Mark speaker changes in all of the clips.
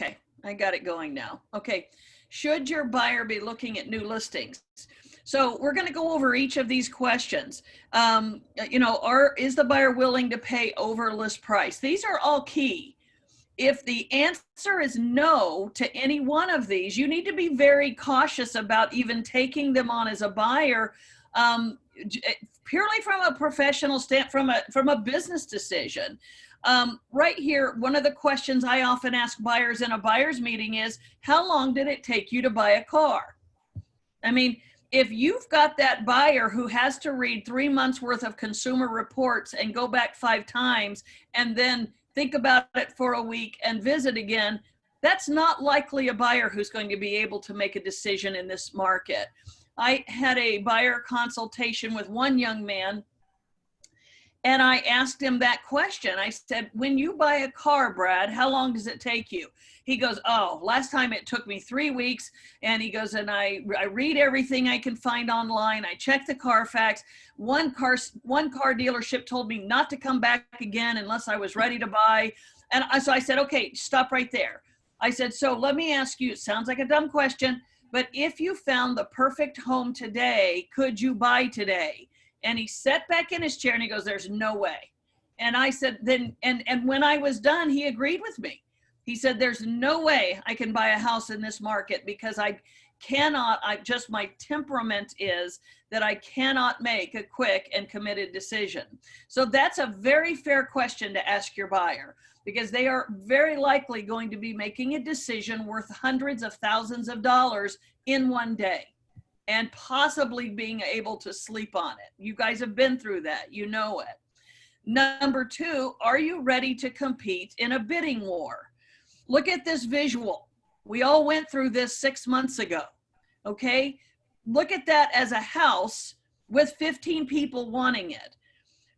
Speaker 1: Okay, I got it going now. Okay, should your buyer be looking at new listings? So we're going to go over each of these questions. Is the buyer willing to pay over list price? These are all key. If the answer is no to any one of these, you need to be very cautious about even taking them on as a buyer, purely from a professional from a business decision. Right here, one of the questions I often ask buyers in a buyer's meeting is, how long did it take you to buy a car? I mean, if you've got that buyer who has to read 3 months worth of consumer reports and go back 5 times and then think about it for a week and visit again, that's not likely a buyer who's going to be able to make a decision in this market. I had a buyer consultation with one young man, and I asked him that question. I said, when you buy a car, Brad, how long does it take you? He goes, oh, last time it took me 3 weeks. And he goes, and I read everything I can find online. I check the Carfax. One car dealership told me not to come back again unless I was ready to buy. And so I said, okay, stop right there. I said, so let me ask you, it sounds like a dumb question, but if you found the perfect home today, could you buy today? And he sat back in his chair and he goes, there's no way. And I said, then, and when I was done, he agreed with me. He said, there's no way I can buy a house in this market because I cannot, my temperament is that I cannot make a quick and committed decision. So that's a very fair question to ask your buyer, because they are very likely going to be making a decision worth hundreds of thousands of dollars in one day, and possibly being able to sleep on it. You guys have been through that, you know it. Number 2, are you ready to compete in a bidding war? Look at this visual. We all went through this 6 months ago, okay? Look at that as a house with 15 people wanting it.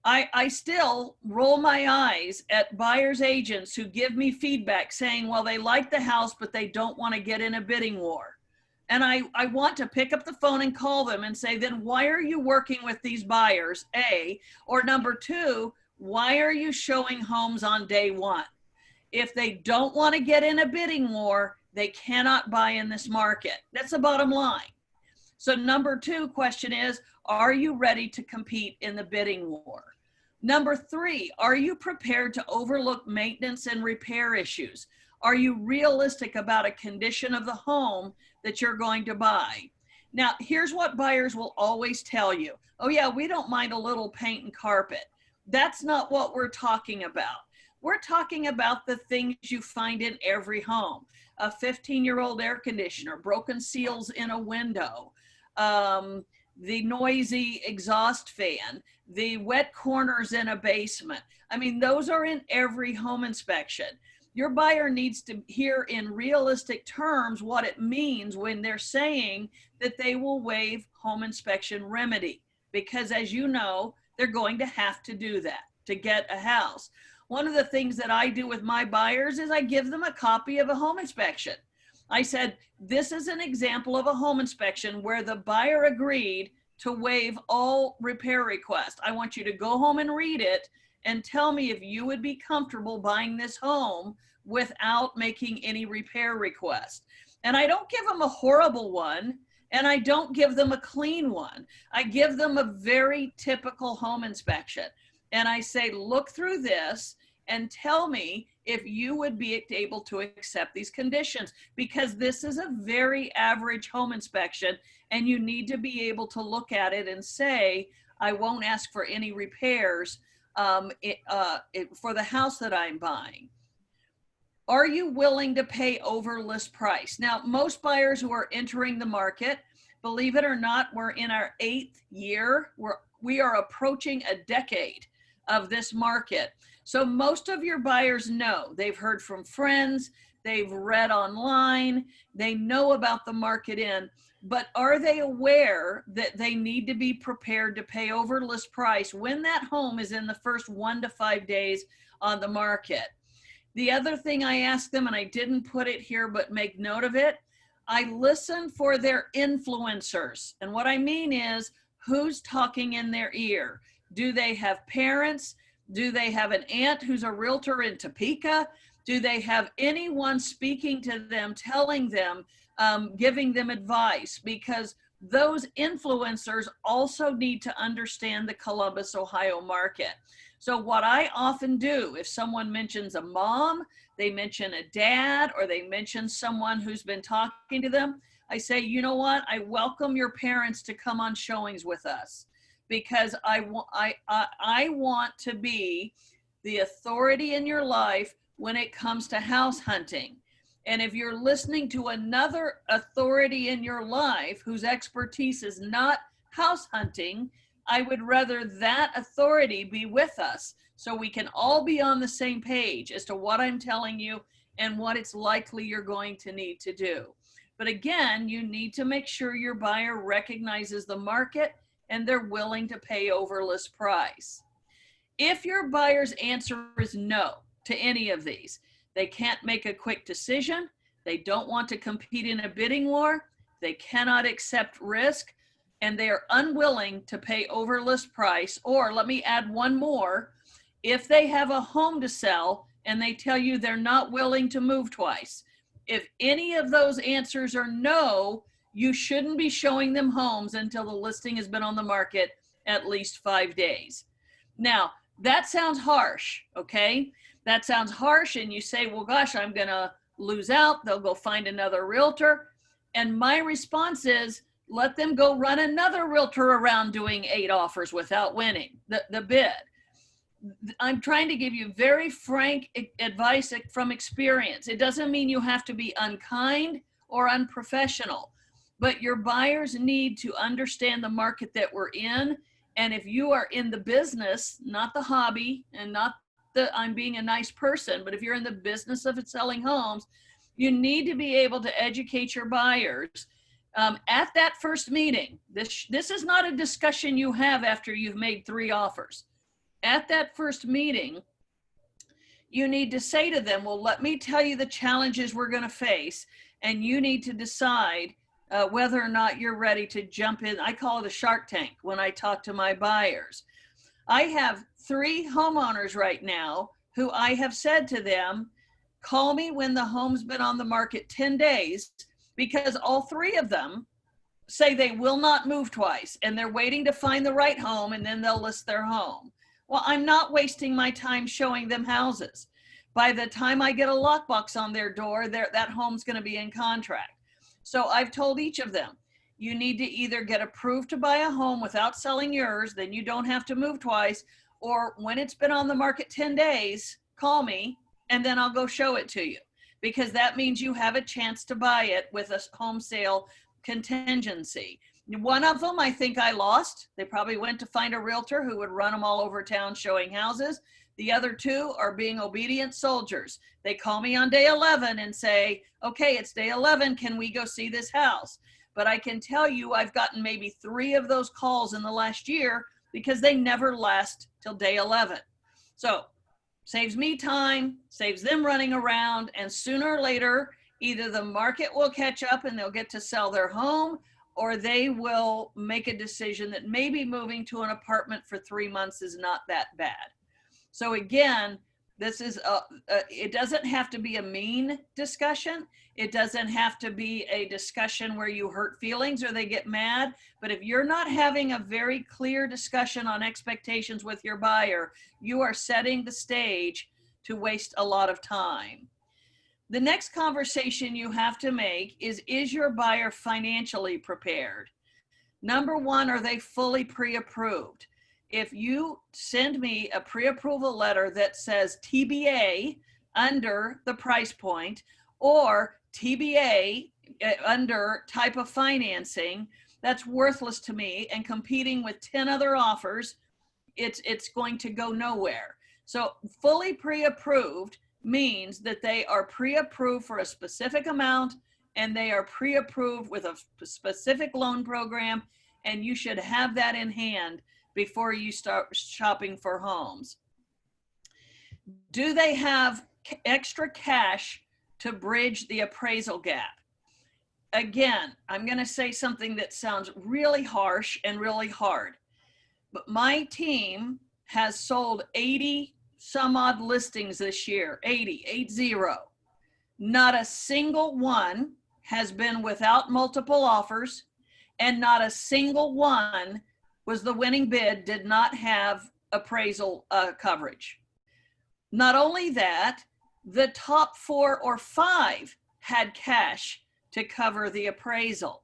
Speaker 1: I still roll my eyes at buyer's agents who give me feedback saying, well, they like the house, but they don't want to get in a bidding war. And I want to pick up the phone and call them and say, then why are you working with these buyers, A? Or number 2, why are you showing homes on day 1? If they don't want to get in a bidding war, they cannot buy in this market. That's the bottom line. So number 2 question is, are you ready to compete in the bidding war? Number 3, are you prepared to overlook maintenance and repair issues? Are you realistic about a condition of the home that you're going to buy? Now, here's what buyers will always tell you. Oh yeah, we don't mind a little paint and carpet. That's not what we're talking about. We're talking about the things you find in every home. A 15-year-old air conditioner, broken seals in a window, the noisy exhaust fan, the wet corners in a basement. I mean, those are in every home inspection. Your buyer needs to hear in realistic terms what it means when they're saying that they will waive home inspection remedy, because as you know, they're going to have to do that to get a house. One of the things that I do with my buyers is I give them a copy of a home inspection. I said, this is an example of a home inspection where the buyer agreed to waive all repair requests. I want you to go home and read it and tell me if you would be comfortable buying this home without making any repair request. And I don't give them a horrible one, and I don't give them a clean one. I give them a very typical home inspection. And I say, look through this and tell me if you would be able to accept these conditions, because this is a very average home inspection and you need to be able to look at it and say, I won't ask for any repairs for the house that I'm buying. Are you willing to pay over list price? Now, most buyers who are entering the market, believe it or not, we're in our 8th year. We are approaching a decade of this market. So most of your buyers know, they've heard from friends, they've read online, they know about the market but are they aware that they need to be prepared to pay over list price when that home is in the first 1 to 5 days on the market? The other thing I ask them, and I didn't put it here, but make note of it, I listen for their influencers. And what I mean is, who's talking in their ear? Do they have parents? Do they have an aunt who's a realtor in Topeka? Do they have anyone speaking to them, telling them, giving them advice? Because those influencers also need to understand the Columbus, Ohio market. So what I often do, if someone mentions a mom, they mention a dad, or they mention someone who's been talking to them, I say, you know what? I welcome your parents to come on showings with us, because I want to be the authority in your life when it comes to house hunting. And if you're listening to another authority in your life whose expertise is not house hunting, I would rather that authority be with us so we can all be on the same page as to what I'm telling you and what it's likely you're going to need to do. But again, you need to make sure your buyer recognizes the market and they're willing to pay over list price. If your buyer's answer is no to any of these, they can't make a quick decision, they don't want to compete in a bidding war, they cannot accept risk, and they are unwilling to pay over list price, or let me add one more, if they have a home to sell and they tell you they're not willing to move twice. If any of those answers are no, you shouldn't be showing them homes until the listing has been on the market at least 5 days. Now, that sounds harsh, okay? That sounds harsh, and you say, well, gosh, I'm gonna lose out. They'll go find another realtor. And my response is, let them go run another realtor around doing 8 offers without winning the bid. I'm trying to give you very frank advice from experience. It doesn't mean you have to be unkind or unprofessional, but your buyers need to understand the market that we're in. And if you are in the business, not the hobby, and not the I'm being a nice person, but if you're in the business of selling homes, you need to be able to educate your buyers at that first meeting. This is not a discussion you have after you've made 3 offers. At that first meeting, you need to say to them, well, let me tell you the challenges we're going to face, and you need to decide whether or not you're ready to jump in. I call it a Shark Tank when I talk to my buyers. I have 3 homeowners right now who I have said to them, call me when the home's been on the market 10 days, because all 3 of them say they will not move twice, and they're waiting to find the right home, and then they'll list their home. Well, I'm not wasting my time showing them houses. By the time I get a lockbox on their door, that home's going to be in contract. So I've told each of them, you need to either get approved to buy a home without selling yours, then you don't have to move twice, or when it's been on the market 10 days, call me, and then I'll go show it to you, because that means you have a chance to buy it with a home sale contingency. One of them, I think I lost. They probably went to find a realtor who would run them all over town showing houses. The other 2 are being obedient soldiers. They call me on day 11 and say, okay, it's day 11. Can we go see this house? But I can tell you I've gotten maybe 3 of those calls in the last year because they never last till day 11. So saves me time, saves them running around, and sooner or later, either the market will catch up and they'll get to sell their home, or they will make a decision that maybe moving to an apartment for 3 months is not that bad. So again, this is it doesn't have to be a mean discussion. It doesn't have to be a discussion where you hurt feelings or they get mad. But if you're not having a very clear discussion on expectations with your buyer, you are setting the stage to waste a lot of time. The next conversation you have to make is your buyer financially prepared? Number 1, are they fully pre-approved? If you send me a pre-approval letter that says TBA under the price point, or TBA under type of financing, that's worthless to me, and competing with 10 other offers, it's going to go nowhere. So fully pre-approved means that they are pre-approved for a specific amount, and they are pre-approved with a specific loan program, and you should have that in hand before you start shopping for homes. Do they have extra cash to bridge the appraisal gap? Again, I'm going to say something that sounds really harsh and really hard, but my team has sold 80 some odd listings this year, 80. Not a single one has been without multiple offers, and not a single one was the winning bid, did not have appraisal coverage. Not only that, the top 4 or 5 had cash to cover the appraisal.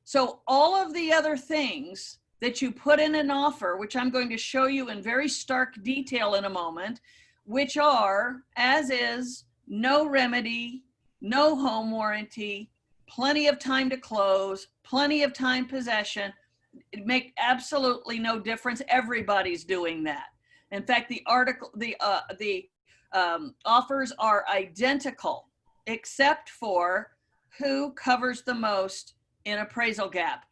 Speaker 1: So all of the other things that you put in an offer, which I'm going to show you in very stark detail in a moment, which are as is, no remedy, no home warranty, plenty of time to close, plenty of time possession, it make absolutely no difference. Everybody's doing that. In fact, the offers are identical, except for who covers the most in appraisal gap.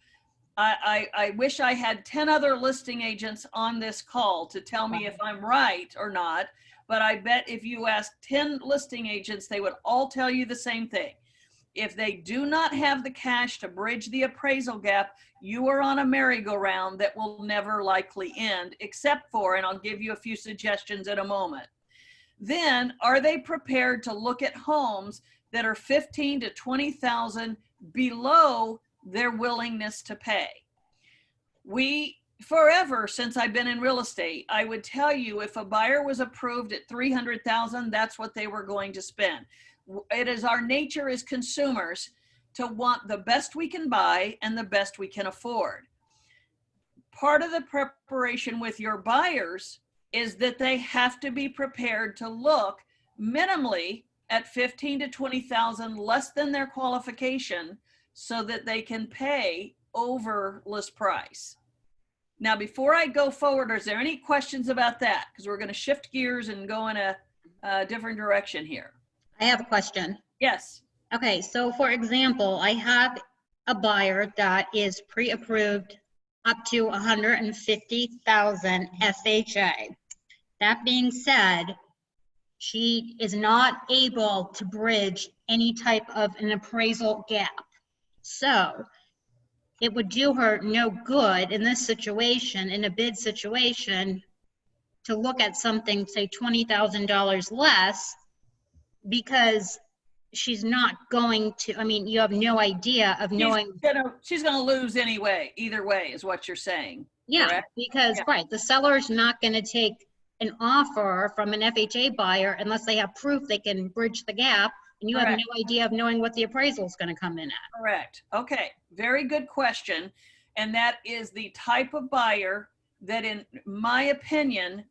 Speaker 1: I wish I had 10 other listing agents on this call to tell me if I'm right or not, but I bet if you ask 10 listing agents, they would all tell you the same thing. If they do not have the cash to bridge the appraisal gap, you are on a merry-go-round that will never likely end, except for, and I'll give you a few suggestions in a moment. Then, are they prepared to look at homes that are 15 to 20,000 below their willingness to pay? Forever since I've been in real estate, I would tell you if a buyer was approved at 300,000, that's what they were going to spend. It is our nature as consumers to want the best we can buy and the best we can afford. Part of the preparation with your buyers is that they have to be prepared to look minimally at 15 to 20,000 less than their qualification so that they can pay over list price. Now, before I go forward, is there any questions about that? Because we're going to shift gears and go in a different direction here.
Speaker 2: I have a question.
Speaker 1: Yes.
Speaker 2: Okay, so for example, I have a buyer that is pre-approved up to 150,000 FHA. That being said, she is not able to bridge any type of an appraisal gap. So it would do her no good in this situation, in a bid situation, to look at something, say $20,000 less, because she's not going to, I mean, you have no idea of knowing.
Speaker 1: She's gonna lose anyway, either way is what you're saying.
Speaker 2: Yeah,
Speaker 1: correct?
Speaker 2: because, yeah. Right, the seller's not gonna take an offer from an FHA buyer unless they have proof they can bridge the gap, and you Correct. Have no idea of knowing what the appraisal is gonna come in at.
Speaker 1: Correct, okay, very good question. And that is the type of buyer that, in my opinion,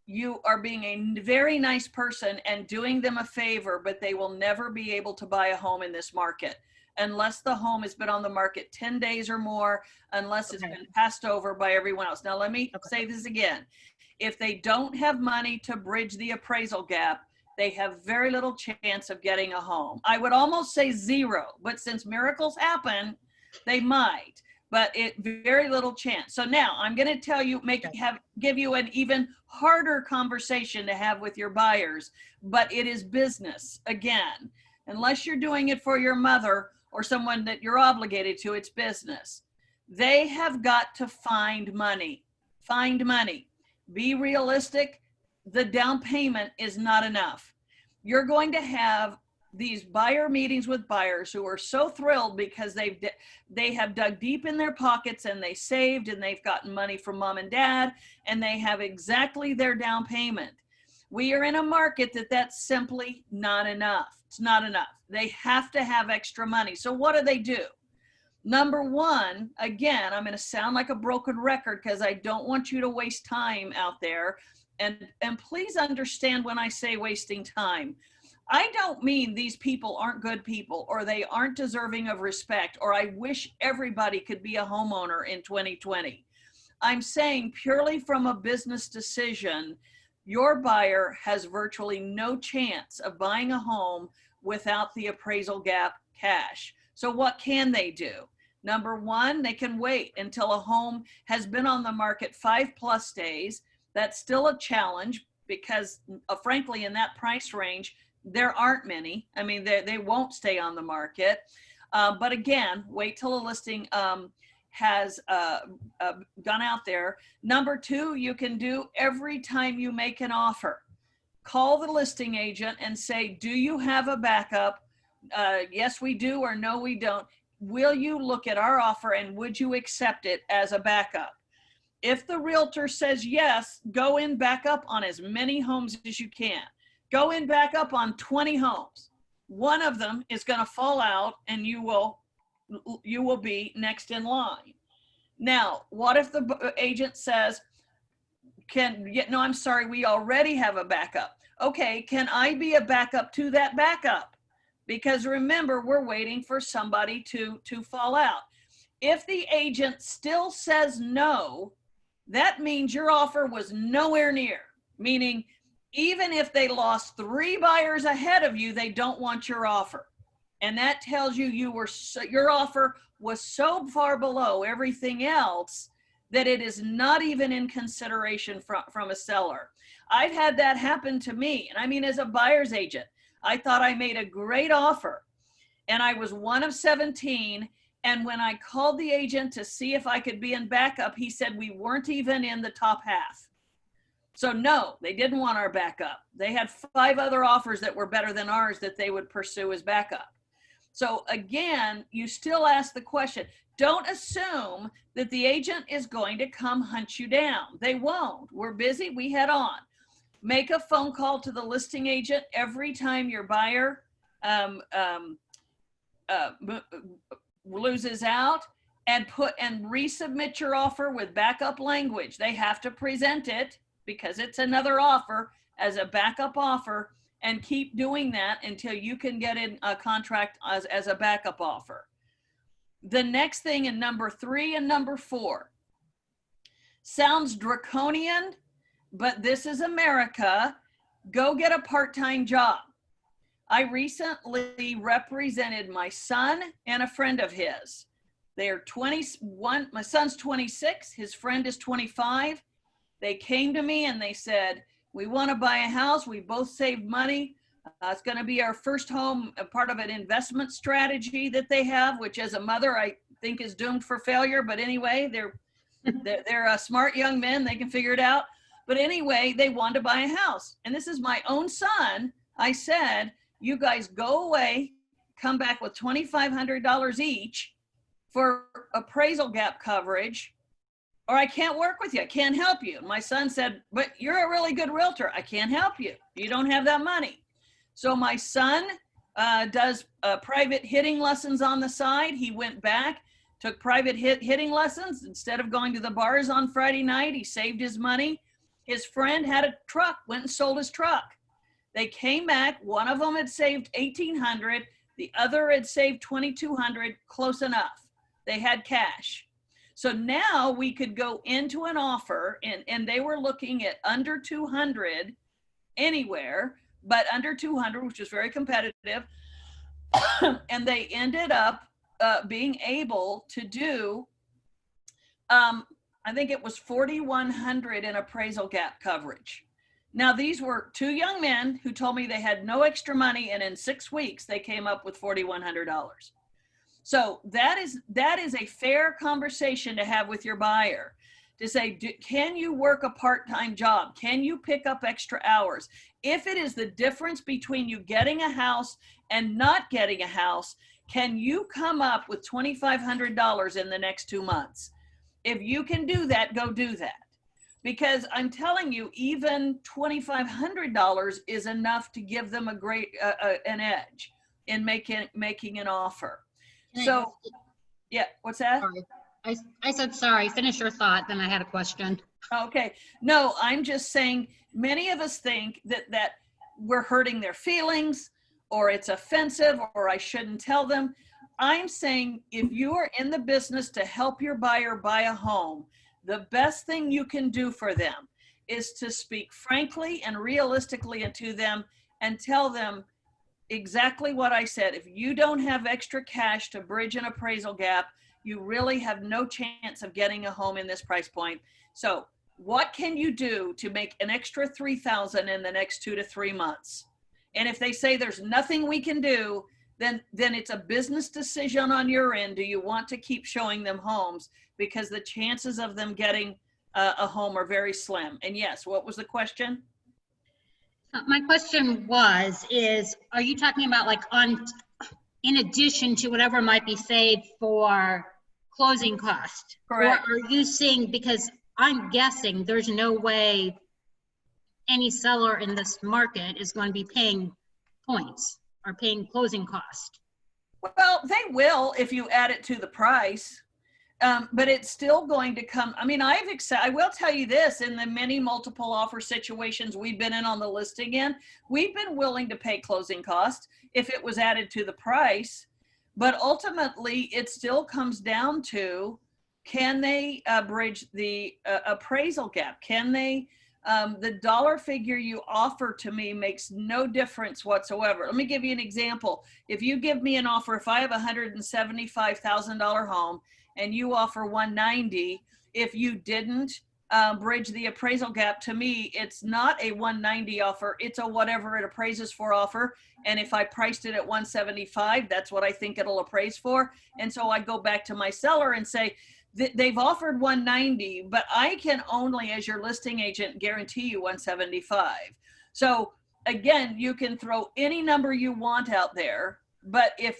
Speaker 1: you are being a very nice person and doing them a favor, but they will never be able to buy a home in this market unless the home has been on the market 10 days or more, unless it's been passed over by everyone else. Now, let me say this again. If they don't have money to bridge the appraisal gap, they have very little chance of getting a home. I would almost say zero, but since miracles happen, they might. But very little chance. So now I'm going to tell you, give you an even harder conversation to have with your buyers, but it is business. Again, unless you're doing it for your mother or someone that you're obligated to, it's business. They have got to find money. Find money. Be realistic. The down payment is not enough. You're going to have these buyer meetings with buyers who are so thrilled because they have dug deep in their pockets and they saved and they've gotten money from mom and dad and they have exactly their down payment. We are in a market that's simply not enough. It's not enough. They have to have extra money. So what do? Number one, again, I'm going to sound like a broken record because I don't want you to waste time out there. And please understand when I say wasting time. I don't mean these people aren't good people or they aren't deserving of respect or I wish everybody could be a homeowner in 2020. I'm saying purely from a business decision, your buyer has virtually no chance of buying a home without the appraisal gap cash. So what can they do? Number one, they can wait until a home has been on the market 5+ days. That's still a challenge because frankly, in that price range, there aren't many. I mean, they won't stay on the market. But again, wait till a listing has gone out there. Number two, you can do every time you make an offer. Call the listing agent and say, do you have a backup? Yes, we do, or no, we don't. Will you look at our offer and would you accept it as a backup? If the realtor says yes, go in backup on as many homes as you can. Go in backup on 20 homes. One of them is going to fall out and you will be next in line. Now, what if the agent says, no, I'm sorry, we already have a backup. Okay, can I be a backup to that backup? Because remember, we're waiting for somebody to fall out. If the agent still says no, that means your offer was nowhere near, meaning even if they lost 3 buyers ahead of you, they don't want your offer. And that tells you your offer was so far below everything else that it is not even in consideration from a seller. I've had that happen to me. And I mean, as a buyer's agent, I thought I made a great offer and I was one of 17. And when I called the agent to see if I could be in backup, he said we weren't even in the top half. So no, they didn't want our backup. They had 5 other offers that were better than ours that they would pursue as backup. So again, you still ask the question. Don't assume that the agent is going to come hunt you down. They won't. We're busy, we head on. Make a phone call to the listing agent every time your buyer loses out, and resubmit your offer with backup language. They have to present it because it's another offer as a backup offer, and keep doing that until you can get in a contract as a backup offer. The next thing in number 3 and number 4 sounds draconian, but this is America. Go get a part-time job. I recently represented my son and a friend of his. They are 21, my son's 26, his friend is 25. They came to me and they said, we want to buy a house. We both saved money. It's going to be our first home, a part of an investment strategy that they have, which as a mother, I think is doomed for failure. But anyway, they're smart young men. They can figure it out. But anyway, they wanted to buy a house. And this is my own son. I said, you guys go away, come back with $2,500 each for appraisal gap coverage, or I can't work with you. I can't help you. My son said, but you're a really good realtor. I can't help you. You don't have that money. So my son does private hitting lessons on the side. He went back, took private hitting lessons. Instead of going to the bars on Friday night, he saved his money. His friend had a truck, went and sold his truck. They came back. One of them had saved $1,800. The other had saved $2,200, close enough. They had cash. So now we could go into an offer and they were looking at under 200 anywhere, but under 200, which is very competitive. And they ended up being able to do, I think it was 4,100 in appraisal gap coverage. Now, these were 2 young men who told me they had no extra money, and in 6 weeks, they came up with $4,100. So that is a fair conversation to have with your buyer, to say, can you work a part-time job? Can you pick up extra hours? If it is the difference between you getting a house and not getting a house, can you come up with $2,500 in the next 2 months? If you can do that, go do that. Because I'm telling you, even $2,500 is enough to give them a great an edge in making an offer. So, yeah, what's that?
Speaker 2: Sorry. I said sorry. Finish your thought. Then I had a question.
Speaker 1: Okay. No, I'm just saying many of us think that we're hurting their feelings, or it's offensive, or I shouldn't tell them. I'm saying if you are in the business to help your buyer buy a home, the best thing you can do for them is to speak frankly and realistically to them and tell them exactly what I said. If you don't have extra cash to bridge an appraisal gap, you really have no chance of getting a home in this price point. So what can you do to make an extra $3,000 in the next 2 to 3 months? And if they say there's nothing we can do, then it's a business decision on your end. Do you want to keep showing them homes? Because the chances of them getting a home are very slim. And yes, what was the question?
Speaker 2: My question is, are you talking about like in addition to whatever might be saved for closing cost?
Speaker 1: Correct.
Speaker 2: Or are you seeing, because I'm guessing there's no way any seller in this market is going to be paying points or paying closing cost.
Speaker 1: Well, they will if you add it to the price. But it's still going to come. I mean, I will tell you this, in the many multiple offer situations we've been in on the listing end, we've been willing to pay closing costs if it was added to the price. But ultimately, it still comes down to, can they bridge the appraisal gap? Can they, the dollar figure you offer to me makes no difference whatsoever. Let me give you an example. If you give me an offer, if I have a $175,000 home, and you offer 190, if you didn't bridge the appraisal gap, to me, it's not a 190 offer, it's a whatever it appraises for offer. And if I priced it at 175, that's what I think it'll appraise for. And so I go back to my seller and say, they've offered 190, but I can only, as your listing agent, guarantee you 175. So again, you can throw any number you want out there. But if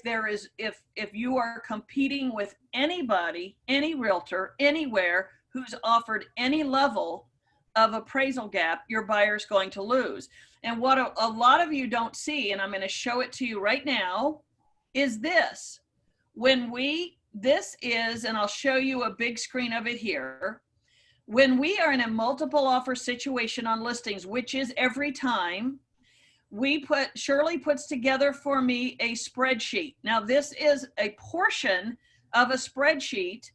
Speaker 1: you are competing with anybody, any realtor, anywhere who's offered any level of appraisal gap, your buyer's going to lose. And what a lot of you don't see, and I'm going to show it to you right now, is this. This is, and I'll show you a big screen of it here. When we are in a multiple offer situation on listings, which is every time, Shirley puts together for me a spreadsheet. Now, this is a portion of a spreadsheet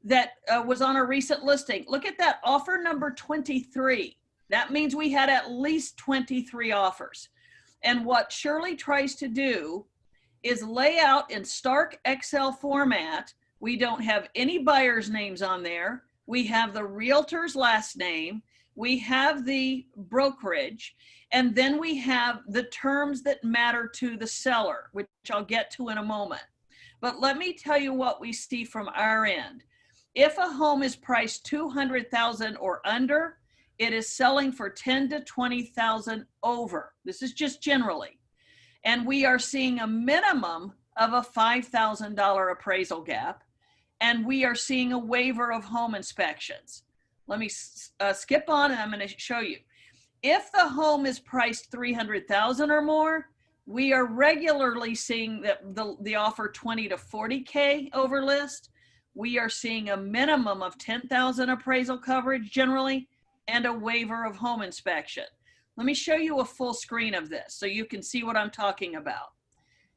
Speaker 1: that was on a recent listing. Look at that, offer number 23. That means we had at least 23 offers. And what Shirley tries to do is lay out in stark Excel format. We don't have any buyers' names on there. We have the realtor's last name. We have the brokerage, and then we have the terms that matter to the seller, which I'll get to in a moment. But let me tell you what we see from our end. If a home is priced $200,000 or under, it is selling for $10,000 to $20,000 over. This is just generally. And we are seeing a minimum of a $5,000 appraisal gap, and we are seeing a waiver of home inspections. Let me skip on, and I'm going to show you. If the home is priced $300,000 or more, we are regularly seeing the offer 20 to 40K over list. We are seeing a minimum of 10,000 appraisal coverage generally, and a waiver of home inspection. Let me show you a full screen of this so you can see what I'm talking about.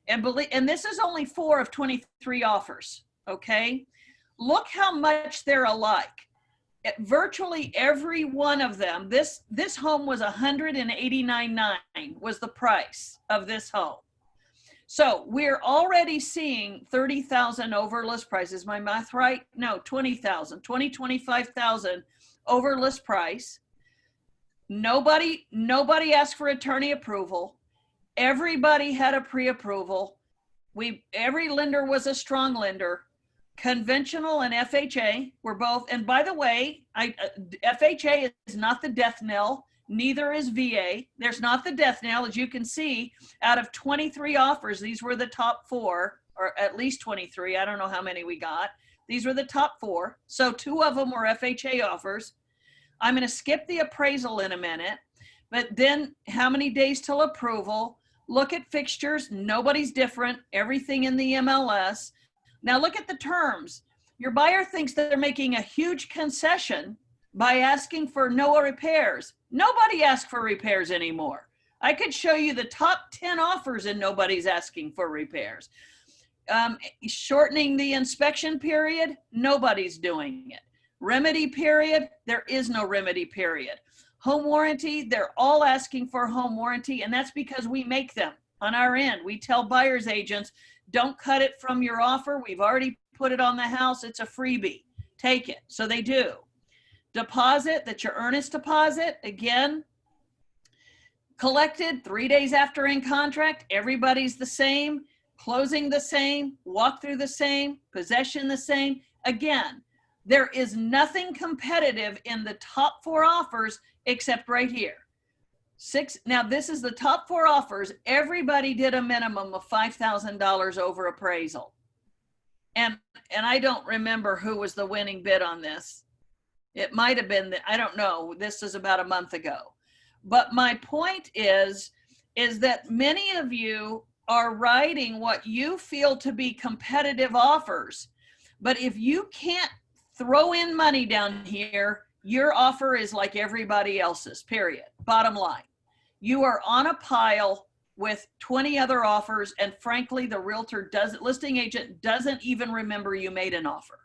Speaker 1: And this is only 4 of 23 offers, okay? Look how much they're alike. Virtually every one of them, this home was $189,900 was the price of this home. So we're already seeing 30,000 over list price. Is my math right? No, 20,000, 25,000 over list price. Nobody asked for attorney approval. Everybody had a pre-approval. Every lender was a strong lender. Conventional and FHA were both, and by the way, FHA is not the death knell, neither is VA. There's not the death knell. As you can see, out of 23 offers, these were the top 4, or at least 23. I don't know how many we got. These were the top 4. So 2 of them were FHA offers. I'm going to skip the appraisal in a minute, but then how many days till approval? Look at fixtures. Nobody's different. Everything in the MLS. Now look at the terms. Your buyer thinks that they're making a huge concession by asking for no repairs. Nobody asks for repairs anymore. I could show you the top 10 offers and nobody's asking for repairs. Shortening the inspection period, nobody's doing it. Remedy period, there is no remedy period. Home warranty, they're all asking for home warranty, and that's because we make them on our end. We tell buyer's agents, don't cut it from your offer. We've already put it on the house. It's a freebie. Take it. So they do. Deposit, that's your earnest deposit. Again, collected 3 days after in contract. Everybody's the same. closing the same, walkthrough the same, possession the same. Again, there is nothing competitive in the top 4 offers except right here. Now this is the top 4 offers. Everybody did a minimum of $5,000 over appraisal. And I don't remember who was the winning bid on this. It might have been, I don't know. This is about a month ago. But my point is that many of you are writing what you feel to be competitive offers. But if you can't throw in money down here, your offer is like everybody else's, period. Bottom line. You are on a pile with 20 other offers, and frankly, the listing agent doesn't even remember you made an offer.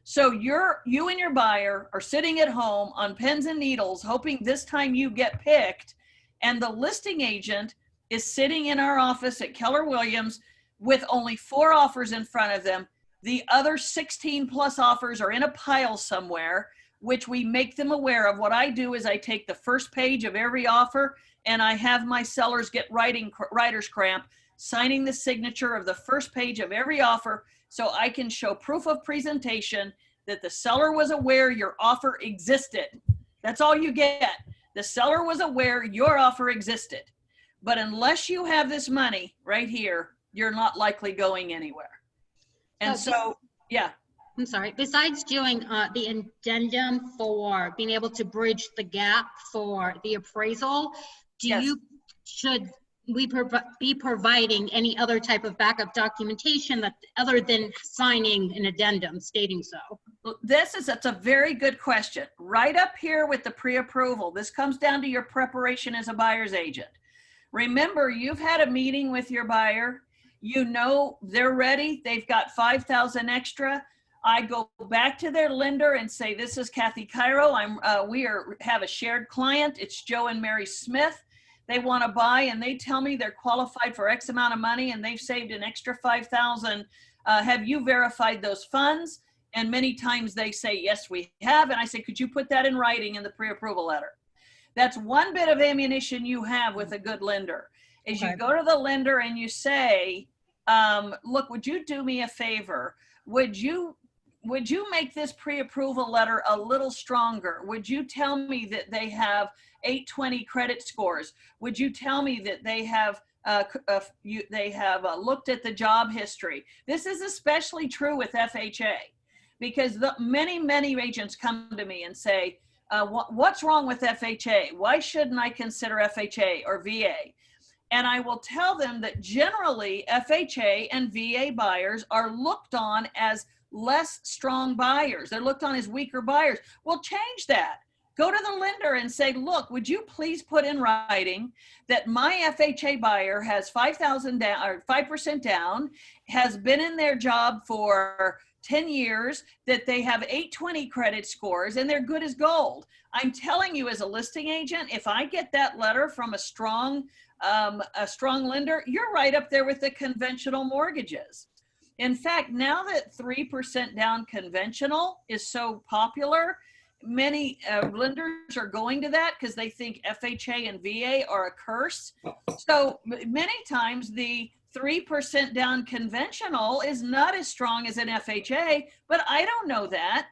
Speaker 1: So you and your buyer are sitting at home on pins and needles, hoping this time you get picked, and the listing agent is sitting in our office at Keller Williams with only 4 offers in front of them. The other 16 plus offers are in a pile somewhere, which we make them aware of. What I do is I take the first page of every offer and I have my sellers get writer's cramp, signing the signature of the first page of every offer so I can show proof of presentation that the seller was aware your offer existed. That's all you get. The seller was aware your offer existed. But unless you have this money right here, you're not likely going anywhere. And so yeah.
Speaker 2: I'm sorry, besides doing the addendum for being able to bridge the gap for the appraisal, should we be providing any other type of backup documentation that other than signing an addendum stating so?
Speaker 1: That's a very good question. Right up here with the pre-approval, this comes down to your preparation as a buyer's agent. Remember, you've had a meeting with your buyer. You know they're ready. They've got $5,000 extra. I go back to their lender and say, this is Kathy Chiero. We have a shared client. It's Joe and Mary Smith. They want to buy and they tell me they're qualified for X amount of money and they've saved an extra $5,000. Have you verified those funds? And many times they say, yes, we have. And I say, could you put that in writing in the pre-approval letter? That's one bit of ammunition you have with a good lender. Is you go to the lender and you say, look, would you do me a favor? Would you make this pre-approval letter a little stronger? Would you tell me that they have 820 credit scores? Would you tell me that they have looked at the job history? This is especially true with FHA because many agents come to me and say, what's wrong with FHA? Why shouldn't I consider FHA or VA? And I will tell them that generally FHA and VA buyers are looked on as less strong buyers. They're looked on as weaker buyers. Well, change that. Go to the lender and say, look, would you please put in writing that my FHA buyer has $5,000 down or 5% down, has been in their job for 10 years, that they have 820 credit scores and they're good as gold. I'm telling you as a listing agent, if I get that letter from a strong lender, you're right up there with the conventional mortgages. In fact, now that 3% down conventional is so popular, many lenders are going to that because they think FHA and VA are a curse. So many times the 3% down conventional is not as strong as an FHA, but I don't know that.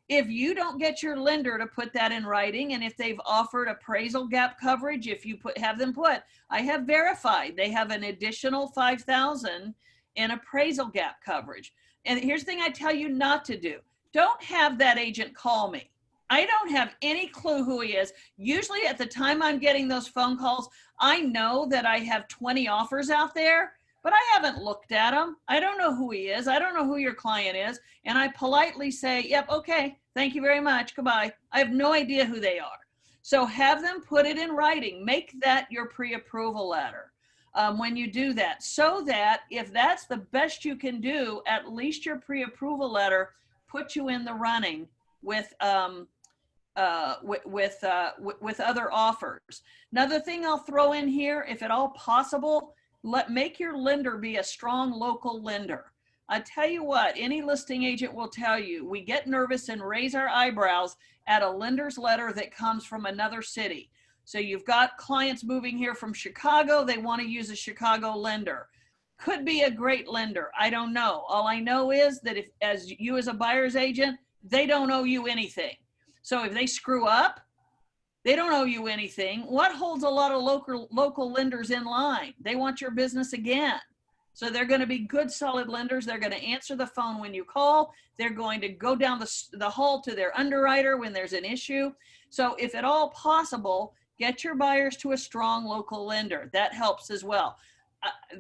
Speaker 1: If you don't get your lender to put that in writing, and if they've offered appraisal gap coverage, if you have them put, I have verified they have an additional $5,000 in appraisal gap coverage. And here's the thing I tell you not to do. Don't have that agent call me. I don't have any clue who he is. Usually at the time I'm getting those phone calls, I know that I have 20 offers out there, but I haven't looked at them. I don't know who he is. I don't know who your client is. And I politely say, yep, okay, thank you very much, goodbye. I have no idea who they are. So have them put it in writing. Make that your pre-approval letter when you do that, so that if that's the best you can do, at least your pre-approval letter puts you in the running with other offers. Another thing I'll throw in here, if at all possible, make your lender be a strong local lender. I tell you what, any listing agent will tell you, we get nervous and raise our eyebrows at a lender's letter that comes from another city. So you've got clients moving here from Chicago, they want to use a Chicago lender. could be a great lender. I don't know. All I know is that if, as you as a buyer's agent, they don't owe you anything. So if they screw up, they don't owe you anything. What holds a lot of local lenders in line? They want your business again. So they're going to be good, solid lenders. They're going to answer the phone when you call. They're going to go down the hall to their underwriter when there's an issue. So if at all possible, get your buyers to a strong local lender. That helps as well.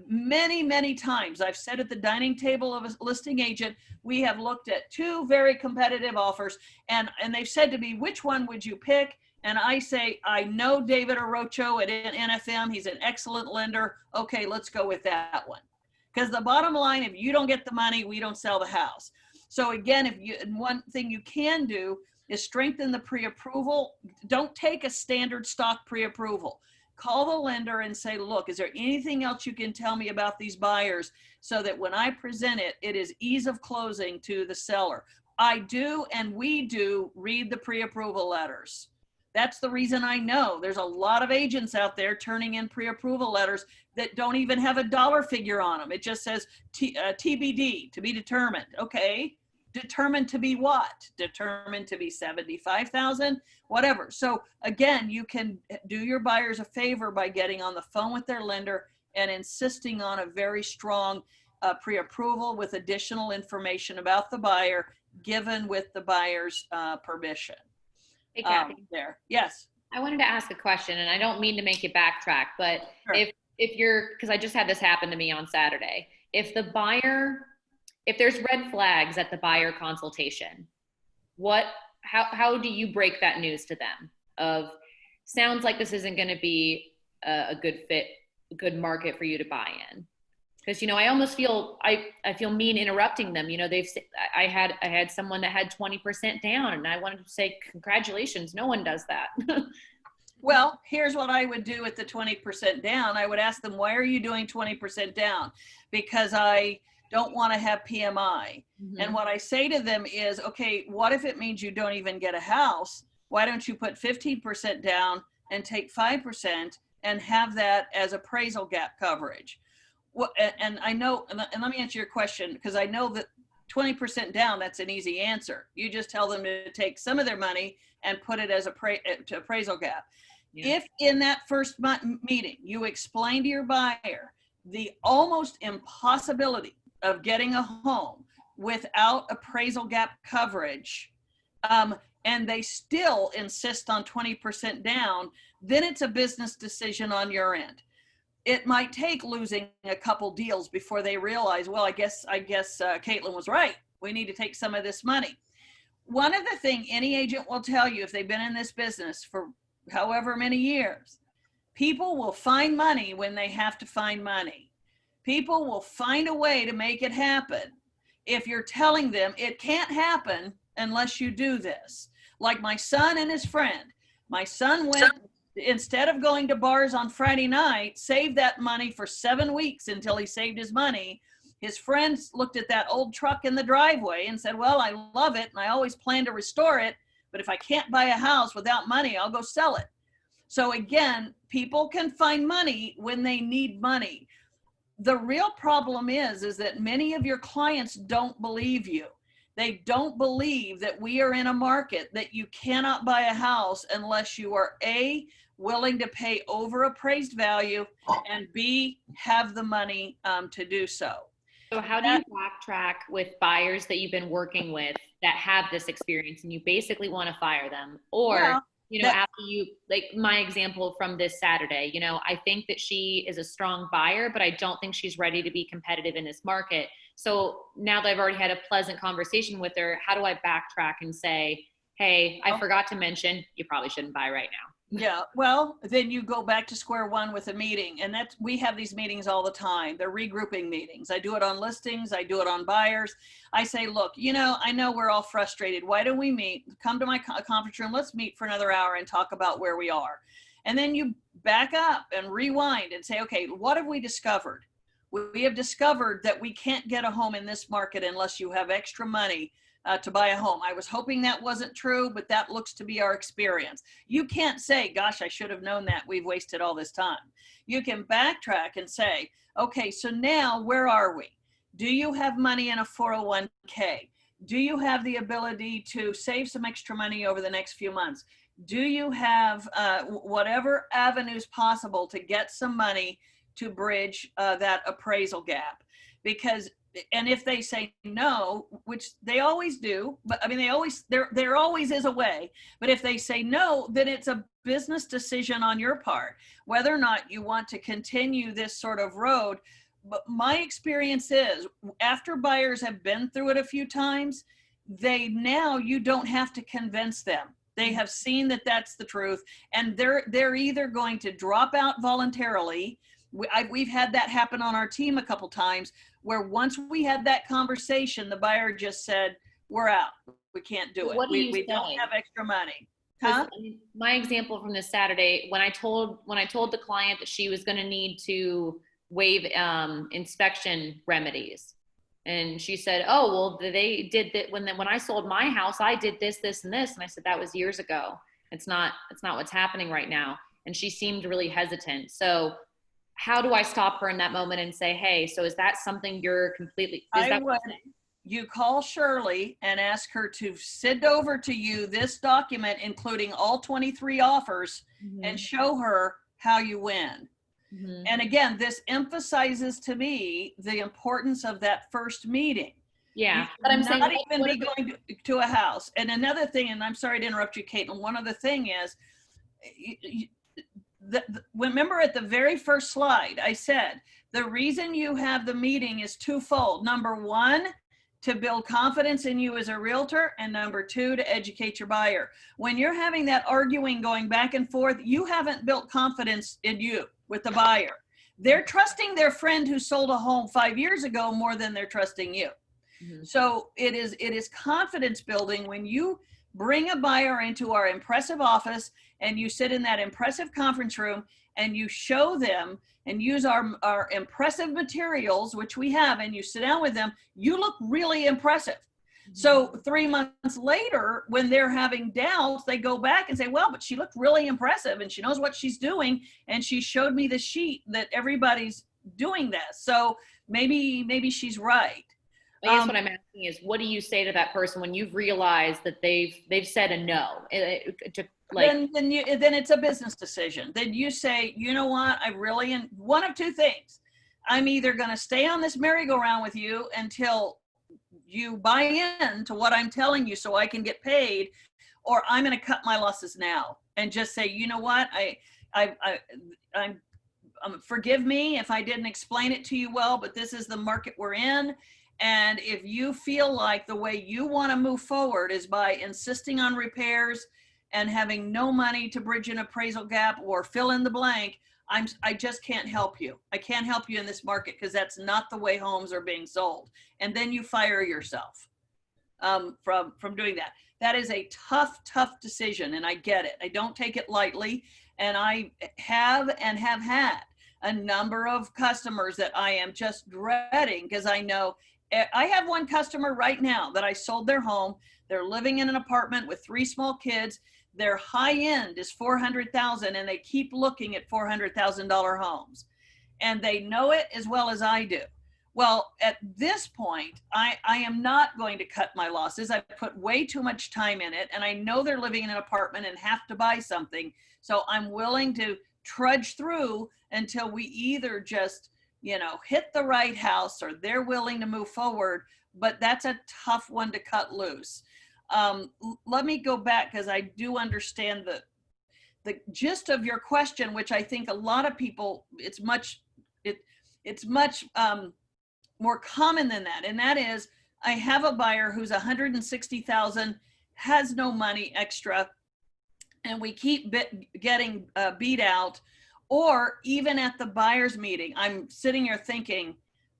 Speaker 1: Many times I've said at the dining table of a listing agent, we have looked at two very competitive offers, and they've said to me, which one would you pick? And I say, I know David Orocho at NFM. He's an excellent lender. Okay, let's go with that one. Because the bottom line, if you don't get the money, we don't sell the house. So again, one thing you can do is strengthen the pre-approval. Don't take a standard stock pre-approval. Call the lender and say, look, is there anything else you can tell me about these buyers so that when I present it, it is ease of closing to the seller. I do, and we do, read the pre-approval letters. That's the reason I know there's a lot of agents out there turning in pre-approval letters that don't even have a dollar figure on them. It just says TBD, to be determined. Okay, determined to be what? Determined to be 75,000, whatever. So again, you can do your buyers a favor by getting on the phone with their lender and insisting on a very strong pre-approval with additional information about the buyer given with the buyer's permission.
Speaker 3: Hey, Kathy.
Speaker 1: There. Yes.
Speaker 3: I wanted to ask a question, and I don't mean to make you backtrack, but
Speaker 1: Sure.
Speaker 3: if you're, because I just had this happen to me on Saturday. If there's red flags at the buyer consultation, how do you break that news to them of, sounds like this isn't going to be a good fit, a good market for you to buy in? Because, I almost feel, I feel mean interrupting them. I had someone that had 20% down, and I wanted to say, congratulations, no one does that.
Speaker 1: Well, here's what I would do with the 20% down. I would ask them, why are you doing 20% down? Because I don't want to have PMI. Mm-hmm. And what I say to them is, okay, what if it means you don't even get a house? Why don't you put 15% down and take 5% and have that as appraisal gap coverage? Well, and I know, and let me answer your question, because I know that 20% down, that's an easy answer. You just tell them to take some of their money and put it as to appraisal gap. Yeah. If in that first meeting, you explain to your buyer the almost impossibility of getting a home without appraisal gap coverage, and they still insist on 20% down, then it's a business decision on your end. It might take losing a couple deals before they realize, well, I guess Caitlin was right. We need to take some of this money. One of the things any agent will tell you, if they've been in this business for however many years, people will find money when they have to find money. People will find a way to make it happen. If you're telling them it can't happen unless you do this. Like my son and his friend. My son went, instead of going to bars on Friday night, saved that money for 7 weeks until he saved his money. His friends looked at that old truck in the driveway and said, well, I love it and I always plan to restore it, but if I can't buy a house without money, I'll go sell it. So again, people can find money when they need money. The real problem is that many of your clients don't believe you. They don't believe that we are in a market that you cannot buy a house unless you are A, willing to pay over appraised value, and B, have the money to do so.
Speaker 3: So how do you backtrack with buyers that you've been working with that have this experience and you basically want to fire them? Or, after you, like my example from this Saturday, I think that she is a strong buyer, but I don't think she's ready to be competitive in this market. So now that I've already had a pleasant conversation with her, how do I backtrack and say, hey, I forgot to mention, you probably shouldn't buy right now?
Speaker 1: Yeah, well, then you go back to square one with a meeting, and we have these meetings all the time. They're regrouping meetings. I do it on listings. I do it on buyers. I say, look, I know we're all frustrated. Why don't we meet? Come to my conference room. Let's meet for another hour and talk about where we are. And then you back up and rewind and say, okay, what have we discovered? We have discovered that we can't get a home in this market unless you have extra money to buy a home. I was hoping that wasn't true, but that looks to be our experience. You can't say, gosh, I should have known that. We've wasted all this time. You can backtrack and say, okay, so now where are we? Do you have money in a 401k? Do you have the ability to save some extra money over the next few months? Do you have whatever avenues possible to get some money to bridge that appraisal gap? Because, and if they say no, which they always do, but I mean, there always is a way, but if they say no, then it's a business decision on your part, whether or not you want to continue this sort of road. But my experience is after buyers have been through it a few times, now you don't have to convince them. They have seen that that's the truth, and they're either going to drop out voluntarily. We've had that happen on our team a couple times, where once we had that conversation, the buyer just said, we're out. We can't do it.
Speaker 3: What do you
Speaker 1: we don't
Speaker 3: say?
Speaker 1: have extra money.
Speaker 3: 'Cause my example from this Saturday, when I told the client that she was going to need to waive inspection remedies, and she said, oh, well, they did that when I sold my house, I did this, this, and this. And I said, that was years ago. It's not what's happening right now. And she seemed really hesitant. So how do I stop her in that moment and say, hey, so is that something you're completely,
Speaker 1: you call Shirley and ask her to send over to you this document, including all 23 offers, and show her how you win. And again, this emphasizes to me the importance of that first meeting.
Speaker 3: Yeah, but I'm saying
Speaker 1: not even be going to a house. And another thing, and I'm sorry to interrupt you, Caitlin. One other thing is, remember at the very first slide, I said the reason you have the meeting is twofold. Number one, to build confidence in you as a realtor, and number two, to educate your buyer. When you're having that arguing going back and forth, you haven't built confidence in you with the buyer. They're trusting their friend who sold a home 5 years ago more than they're trusting you. So it is confidence building when you bring a buyer into our impressive office and you sit in that impressive conference room and you show them and use our impressive materials, which we have, and you sit down with them, you look really impressive. So 3 months later, when they're having doubts, they go back and say, well, but she looked really impressive and she knows what she's doing. And she showed me the sheet that everybody's doing this. So maybe she's right.
Speaker 3: I guess what I'm asking is, what do you say to that person when you've realized that they've said a no?
Speaker 1: Then it's a business decision. Then you say, you know what, one of two things. I'm either going to stay on this merry-go-round with you until you buy in to what I'm telling you so I can get paid, or I'm going to cut my losses now and just say, you know what, I'm forgive me if I didn't explain it to you well, but this is the market we're in. And if you feel like the way you want to move forward is by insisting on repairs and having no money to bridge an appraisal gap or fill in the blank, I just can't help you. I can't help you in this market because that's not the way homes are being sold. And then you fire yourself from doing that. That is a tough decision, and I get it. I don't take it lightly, and I have had a number of customers that I am just dreading because I know I have one customer right now that I sold their home. They're living in an apartment with 3 small kids. Their high end is $400,000, and they keep looking at $400,000 homes, and they know it as well as I do. Well, at this point, I am not going to cut my losses. I've put way too much time in it, and I know they're living in an apartment and have to buy something. So I'm willing to trudge through until we either just, hit the right house or they're willing to move forward. But that's a tough one to cut loose. Let me go back because I do understand the gist of your question, which I think a lot of people, it's much more common than that. And that is, I have a buyer who's $160,000, has no money extra, and we keep getting beat out. Or even at the buyer's meeting, I'm sitting here thinking,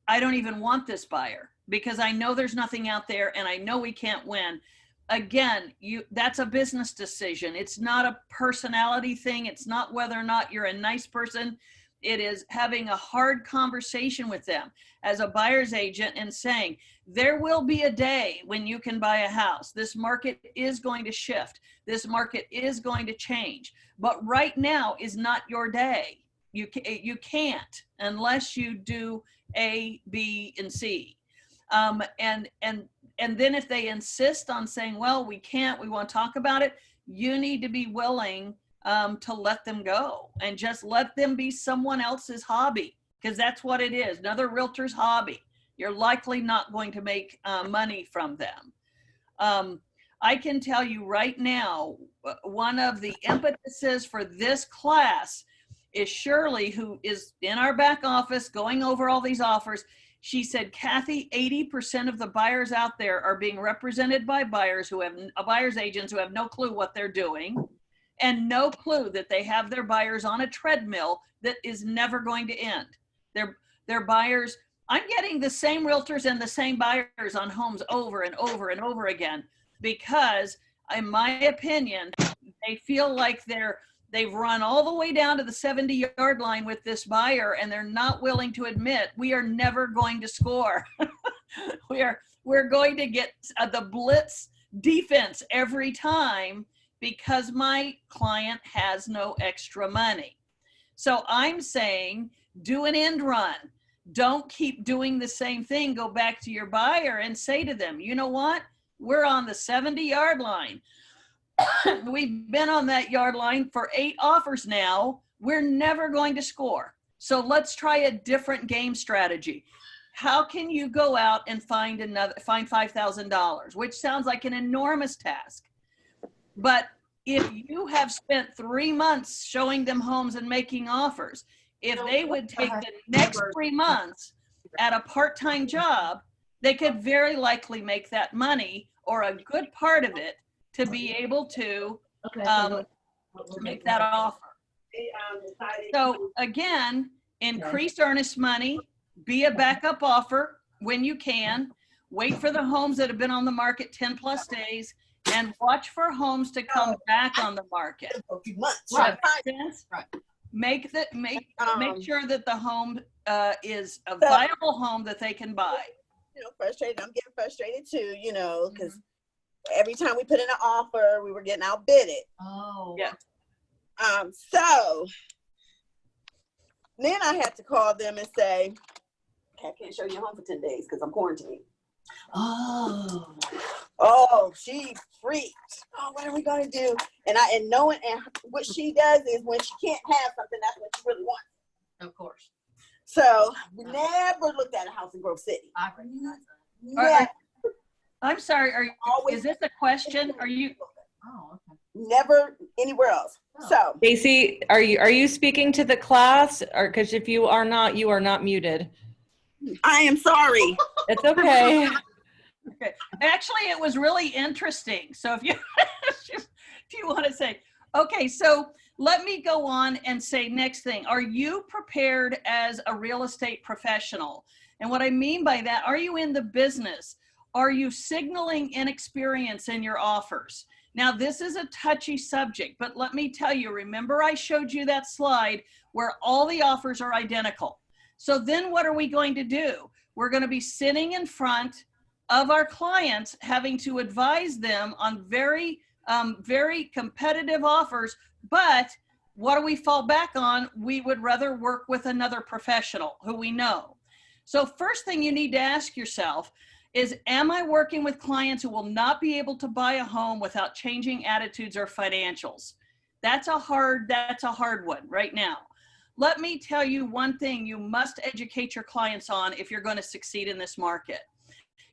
Speaker 1: I don't even want this buyer because I know there's nothing out there and I know we can't win. Again, that's a business decision. It's not a personality thing. It's not whether or not you're a nice person. It is having a hard conversation with them as a buyer's agent and saying, there will be a day when you can buy a house. This market is going to shift. This market is going to change. But right now is not your day. You can't unless you do A, B, and C. And then if they insist on saying, well, we can't, we want to talk about it, you need to be willing to let them go and just let them be someone else's hobby, because that's what it is, another realtor's hobby. You're likely not going to make money from them. I can tell you right now, one of the impetuses for this class is Shirley, who is in our back office going over all these offers. She said, Kathy, 80% of the buyers out there are being represented by buyers agents who have no clue what they're doing and no clue that they have their buyers on a treadmill that is never going to end. They're buyers. I'm getting the same realtors and the same buyers on homes over and over and over again because, in my opinion, they feel like they've run all the way down to the 70-yard line with this buyer, and they're not willing to admit we are never going to score. We're going to get the blitz defense every time because my client has no extra money. So I'm saying do an end run. Don't keep doing the same thing. Go back to your buyer and say to them, you know what? We're on the 70-yard line. We've been on that yard line for 8 offers now. We're never going to score. So let's try a different game strategy. How can you go out and find $5,000, which sounds like an enormous task. But if you have spent 3 months showing them homes and making offers, if they would take the next 3 months at a part-time job, they could very likely make that money or a good part of it to be able to make that offer. So again, increase earnest money, be a backup offer when you can, wait for the homes that have been on the market 10 plus days, and watch for homes to come back on the market.
Speaker 4: Right.
Speaker 1: Right. Make sure that the home is a viable home that they can buy.
Speaker 4: Frustrated. I'm getting frustrated too, because every time we put in an offer, we were getting outbidded.
Speaker 1: Oh. Yeah.
Speaker 4: So then I had to call them and say, okay, I can't show you home for 10 days because I'm quarantined. Oh, she freaked. Oh, what are we gonna do? And knowing what she does is when she can't have something, that's what she really wants.
Speaker 5: Of course.
Speaker 4: So we never looked at a house in Grove City.
Speaker 5: I recognize that.
Speaker 4: Never.
Speaker 1: I'm sorry. Is this a question? Are you?
Speaker 5: Oh, okay.
Speaker 4: Never anywhere else.
Speaker 5: Oh.
Speaker 4: So
Speaker 6: Stacy, are you speaking to the class? Or because if you are not muted.
Speaker 4: I am sorry.
Speaker 6: It's okay.
Speaker 1: Okay. Actually, it was really interesting. So if you want to say, okay, so let me go on and say next thing. Are you prepared as a real estate professional? And what I mean by that, are you in the business? Are you signaling inexperience in your offers? Now, this is a touchy subject, but let me tell you, remember I showed you that slide where all the offers are identical. So then what are we going to do? We're going to be sitting in front of our clients, having to advise them on very competitive offers. But what do we fall back on? We would rather work with another professional who we know. So first thing you need to ask yourself is, am I working with clients who will not be able to buy a home without changing attitudes or financials? That's a hard one right now. Let me tell you one thing you must educate your clients on if you're going to succeed in this market.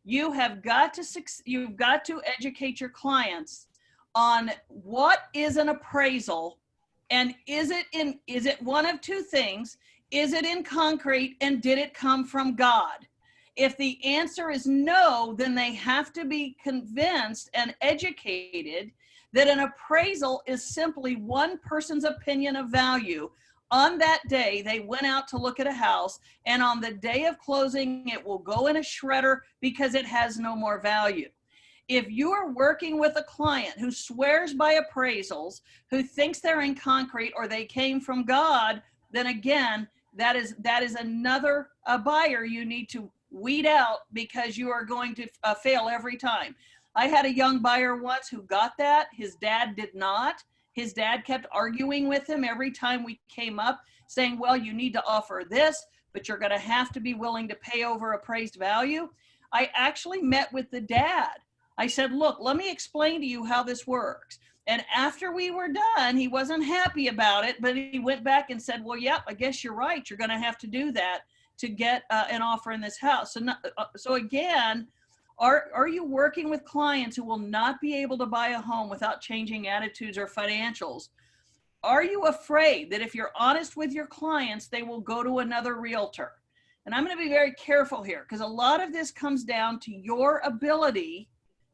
Speaker 1: You've got to educate your clients on what is an appraisal, and is it one of two things? Is it in concrete, and did it come from God? If the answer is no, then they have to be convinced and educated that an appraisal is simply one person's opinion of value. On that day, they went out to look at a house, and on the day of closing, it will go in a shredder because it has no more value. If you are working with a client who swears by appraisals, who thinks they're in concrete or they came from God, then again, that is another buyer you need to weed out, because you are going to fail every time. I had a young buyer once who got that. His dad did not. His dad kept arguing with him every time we came up, saying, well, you need to offer this, but you're going to have to be willing to pay over appraised value. I actually met with the dad. I said, look, let me explain to you how this works. And after we were done, he wasn't happy about it, but he went back and said, well, yep, I guess you're right. You're going to have to do that to get an offer in this house. So again, are you working with clients who will not be able to buy a home without changing attitudes or financials? Are you afraid that if you're honest with your clients, they will go to another realtor? And I'm going to be very careful here, because a lot of this comes down to your ability.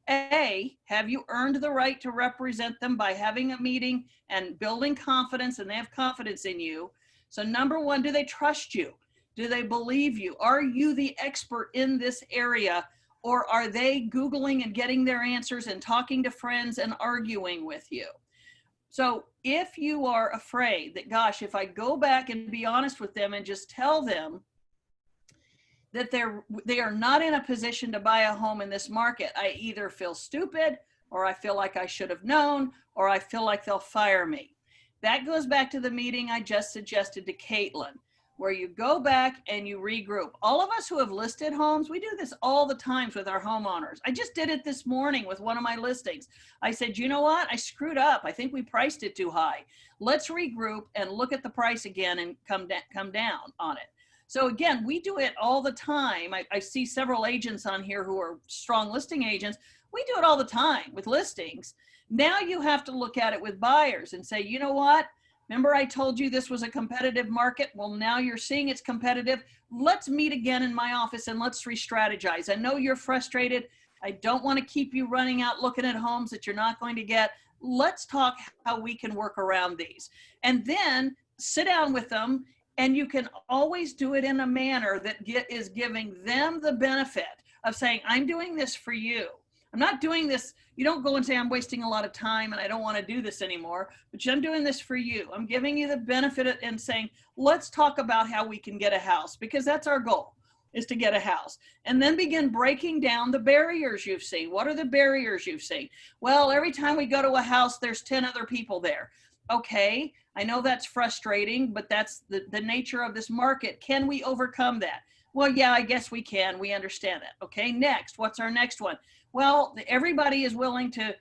Speaker 1: A, have you earned the right to represent them by having a meeting and building confidence, and they have confidence in you? So number one, do they trust you? Do they believe you? Are you the expert in this area? Or are they Googling and getting their answers and talking to friends and arguing with you? So if you are afraid that, gosh, if I go back and be honest with them and just tell them that they are not in a position to buy a home in this market, I either feel stupid, or I feel like I should have known, or I feel like they'll fire me. That goes back to the meeting I just suggested to Caitlin, where you go back and you regroup. All of us who have listed homes, we do this all the times with our homeowners. I just did it this morning with one of my listings. I said, you know what? I screwed up. I think we priced it too high. Let's regroup and look at the price again and come down on it. So again, we do it all the time. I see several agents on here who are strong listing agents. We do it all the time with listings. Now you have to look at it with buyers and say, you know what? Remember I told you this was a competitive market? Well, now you're seeing it's competitive. Let's meet again in my office and let's re-strategize. I know you're frustrated. I don't want to keep you running out looking at homes that you're not going to get. Let's talk how we can work around these. And then sit down with them, and you can always do it in a manner that is giving them the benefit of saying, I'm doing this for you. I'm not doing this. You don't go and say, I'm wasting a lot of time and I don't want to do this anymore, but I'm doing this for you. I'm giving you the benefit and saying, let's talk about how we can get a house, because that's our goal, is to get a house. And then begin breaking down the barriers you've seen. What are the barriers you've seen? Well, every time we go to a house, there's 10 other people there. Okay, I know that's frustrating, but that's the nature of this market. Can we overcome that? Well, yeah, I guess we can. We understand that. Okay, next, what's our next one? Well, everybody is willing to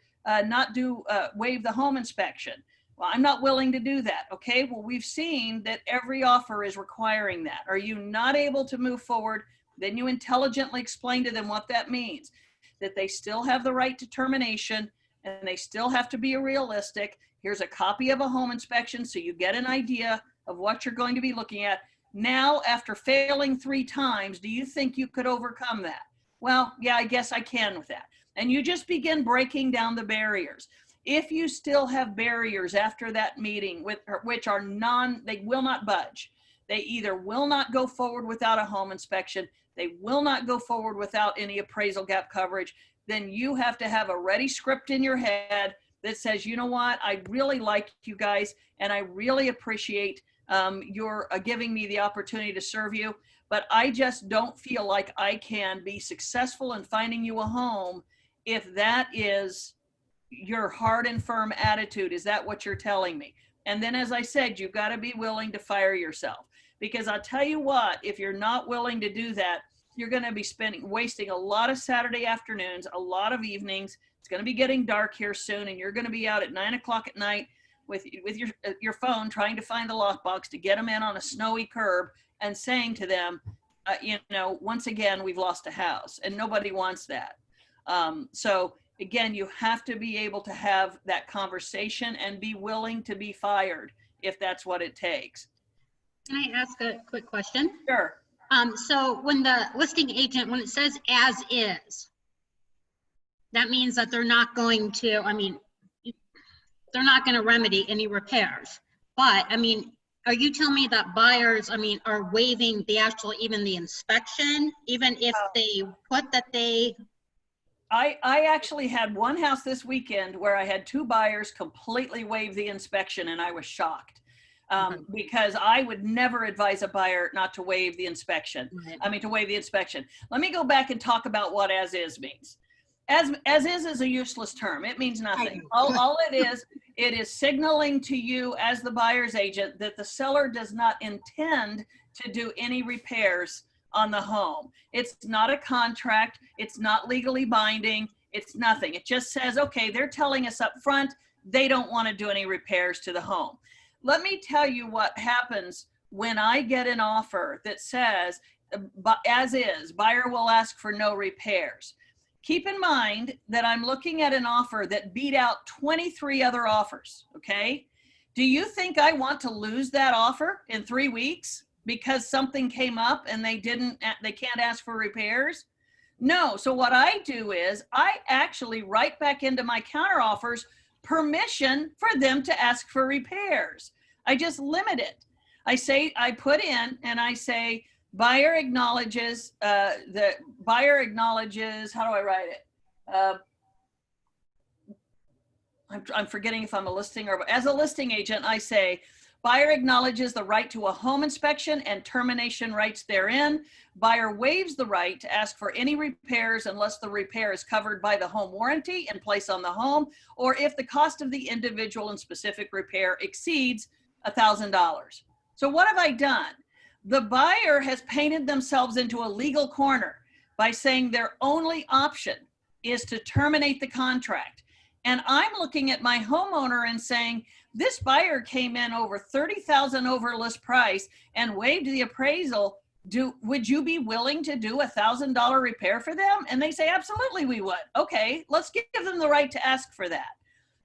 Speaker 1: waive the home inspection. Well, I'm not willing to do that. Okay, well, we've seen that every offer is requiring that. Are you not able to move forward? Then you intelligently explain to them what that means, that they still have the right to termination and they still have to be realistic. Here's a copy of a home inspection so you get an idea of what you're going to be looking at. Now, after failing 3 times, do you think you could overcome that? Well, yeah, I guess I can with that. And you just begin breaking down the barriers. If you still have barriers after that meeting, which are they will not budge. They either will not go forward without a home inspection, they will not go forward without any appraisal gap coverage, then you have to have a ready script in your head that says, you know what, I really like you guys, and I really appreciate your giving me the opportunity to serve you, but I just don't feel like I can be successful in finding you a home if that is your hard and firm attitude. Is that what you're telling me? And then, as I said, you've got to be willing to fire yourself, because I'll tell you what, if you're not willing to do that, you're going to be wasting a lot of Saturday afternoons, a lot of evenings. It's going to be getting dark here soon, and you're going to be out at 9 o'clock at night with your phone trying to find the lockbox to get them in on a snowy curb and saying to them, once again, we've lost a house, and nobody wants that. So again, you have to be able to have that conversation and be willing to be fired if that's what it takes.
Speaker 2: Can I ask a quick question?
Speaker 1: Sure.
Speaker 2: So when the listing agent, when it says as is, that means that they're not going to, they're not going to remedy any repairs. But are you telling me that buyers, are waiving the actual, even the inspection, even if they put that they?
Speaker 1: I actually had one house this weekend where I had 2 buyers completely waive the inspection, and I was shocked. because I would never advise a buyer not to waive the inspection.
Speaker 2: Right.
Speaker 1: I mean, to waive the inspection. Let me go back and talk about what as is means. As is a useless term. It means nothing. All it is signaling to you as the buyer's agent that the seller does not intend to do any repairs on the home. It's not a contract. It's not legally binding. It's nothing. It just says, okay, they're telling us up front they don't want to do any repairs to the home. Let me tell you what happens when I get an offer that says, as is, buyer will ask for no repairs. Keep in mind that I'm looking at an offer that beat out 23 other offers, okay? Do you think I want to lose that offer in 3 weeks because something came up and they can't ask for repairs? No. So what I do is I actually write back into my counter offers permission for them to ask for repairs. I just limit it. I put in and I say, buyer acknowledges, how do I write it? I'm forgetting if I'm a listing or, as a listing agent, I say, buyer acknowledges the right to a home inspection and termination rights therein. Buyer waives the right to ask for any repairs unless the repair is covered by the home warranty in place on the home, or if the cost of the individual and specific repair exceeds $1,000. So what have I done? The buyer has painted themselves into a legal corner by saying their only option is to terminate the contract. And I'm looking at my homeowner and saying, this buyer came in over $30,000 over list price and waived the appraisal. Would you be willing to do $1,000 repair for them? And they say, absolutely, we would. Okay, let's give them the right to ask for that.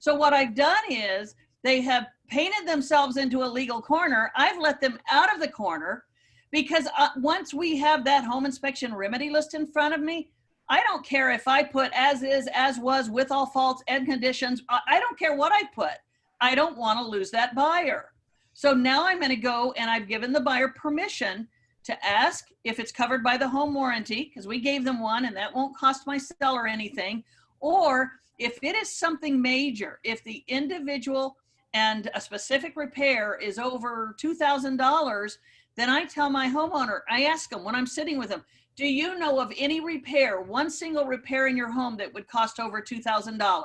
Speaker 1: So what I've done is they have painted themselves into a legal corner. I've let them out of the corner because once we have that home inspection remedy list in front of me, I don't care if I put as is, as was, with all faults and conditions. I don't care what I put. I don't want to lose that buyer. So now I'm going to go and I've given the buyer permission to ask if it's covered by the home warranty, because we gave them one and that won't cost my seller anything. Or if it is something major, if the individual and a specific repair is over $2,000, then I tell my homeowner, I ask them when I'm sitting with them, do you know of any repair, one single repair in your home that would cost over $2,000?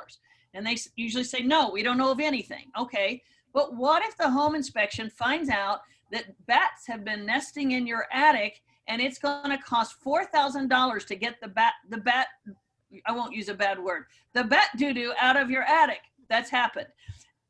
Speaker 1: And they usually say, no, we don't know of anything. Okay, but what if the home inspection finds out that bats have been nesting in your attic and it's going to cost $4,000 to get the bat, I won't use a bad word, the bat doo-doo out of your attic? That's happened.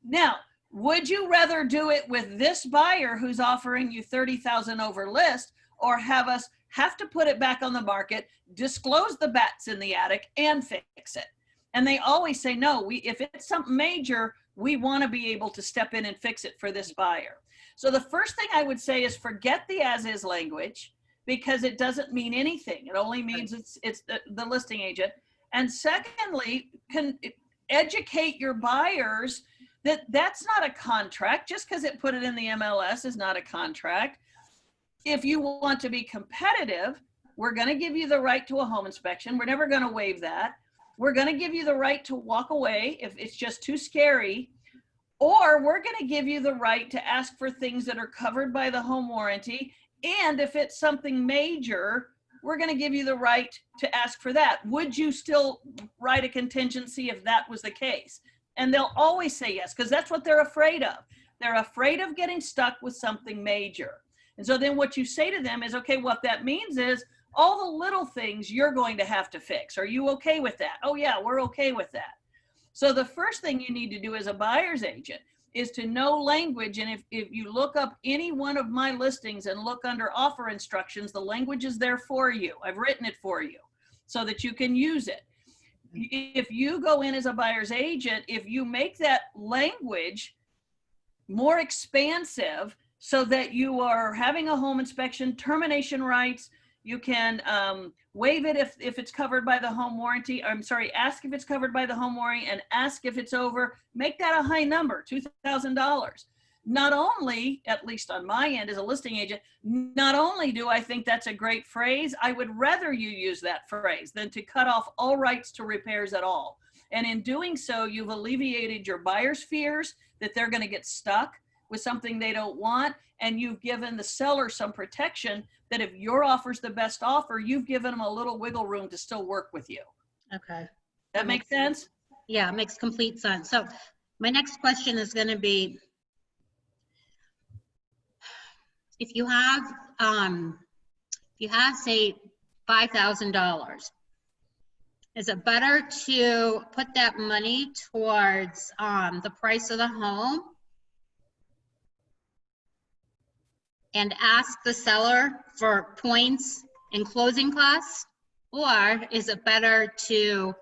Speaker 1: Now, would you rather do it with this buyer who's offering you $30,000 over list, or have us have to put it back on the market, disclose the bats in the attic, and fix it? And they always say, no, if it's something major, we want to be able to step in and fix it for this buyer. So the first thing I would say is forget the as-is language, because it doesn't mean anything. It only means it's the listing agent. And secondly, educate your buyers that that's not a contract. Just because it put it in the MLS is not a contract. If you want to be competitive, we're going to give you the right to a home inspection. We're never going to waive that. We're going to give you the right to walk away if it's just too scary, or we're going to give you the right to ask for things that are covered by the home warranty. And if it's something major, we're going to give you the right to ask for that. Would you still write a contingency if that was the case? And they'll always say yes, because that's what they're afraid of. They're afraid of getting stuck with something major. And so then what you say to them is, okay, what that means is all the little things you're going to have to fix. Are you okay with that? Oh yeah, we're okay with that. So the first thing you need to do as a buyer's agent is to know language. And if you look up any one of my listings and look under offer instructions, the language is there for you. I've written it for you so that you can use it. If you go in as a buyer's agent, if you make that language more expansive so that you are having a home inspection, termination rights, you can waive it if it's covered by the home warranty. I'm sorry, ask if it's covered by the home warranty and ask if it's over. Make that a high number, $2,000. Not only, at least on my end as a listing agent, not only do I think that's a great phrase, I would rather you use that phrase than to cut off all rights to repairs at all. And in doing so, you've alleviated your buyer's fears that they're going to get stuck, with something they don't want, and you've given the seller some protection that if your offer's the best offer, you've given them a little wiggle room to still work with you.
Speaker 2: Okay.
Speaker 1: That makes sense?
Speaker 2: Yeah, it makes complete sense. So my next question is going to be, if you have say $5,000, is it better to put that money towards the price of the home and ask the seller for points and closing costs? Or is it better to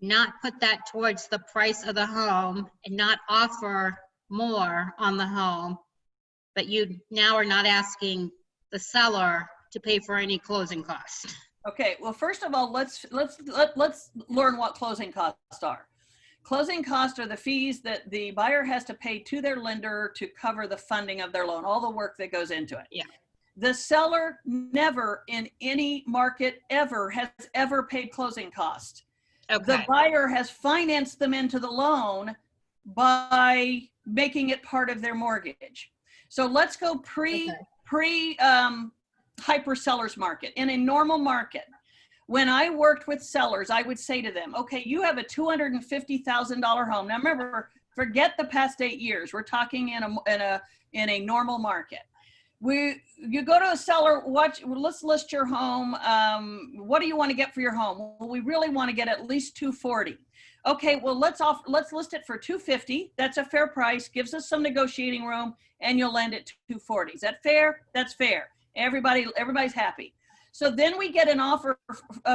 Speaker 2: not put that towards the price of the home and not offer more on the home, but you now are not asking the seller to pay for any closing costs?
Speaker 1: Okay, well, first of all, let's learn what closing costs are. Closing costs are the fees that the buyer has to pay to their lender to cover the funding of their loan, all the work that goes into it.
Speaker 2: Yeah.
Speaker 1: The seller never in any market has ever paid closing costs.
Speaker 2: Okay.
Speaker 1: The buyer has financed them into the loan by making it part of their mortgage. So let's go hyper sellers market. In a normal market, when I worked with sellers, I would say to them, okay, you have a $250,000 home. Now remember, forget the past 8 years. We're talking in a normal market. You go to a seller, let's list your home. What do you want to get for your home? Well, we really want to get at least 240. Okay, well, let's list it for 250. That's a fair price, gives us some negotiating room, and you'll land at 240. Is that fair? That's fair. Everybody's happy. So then we get an offer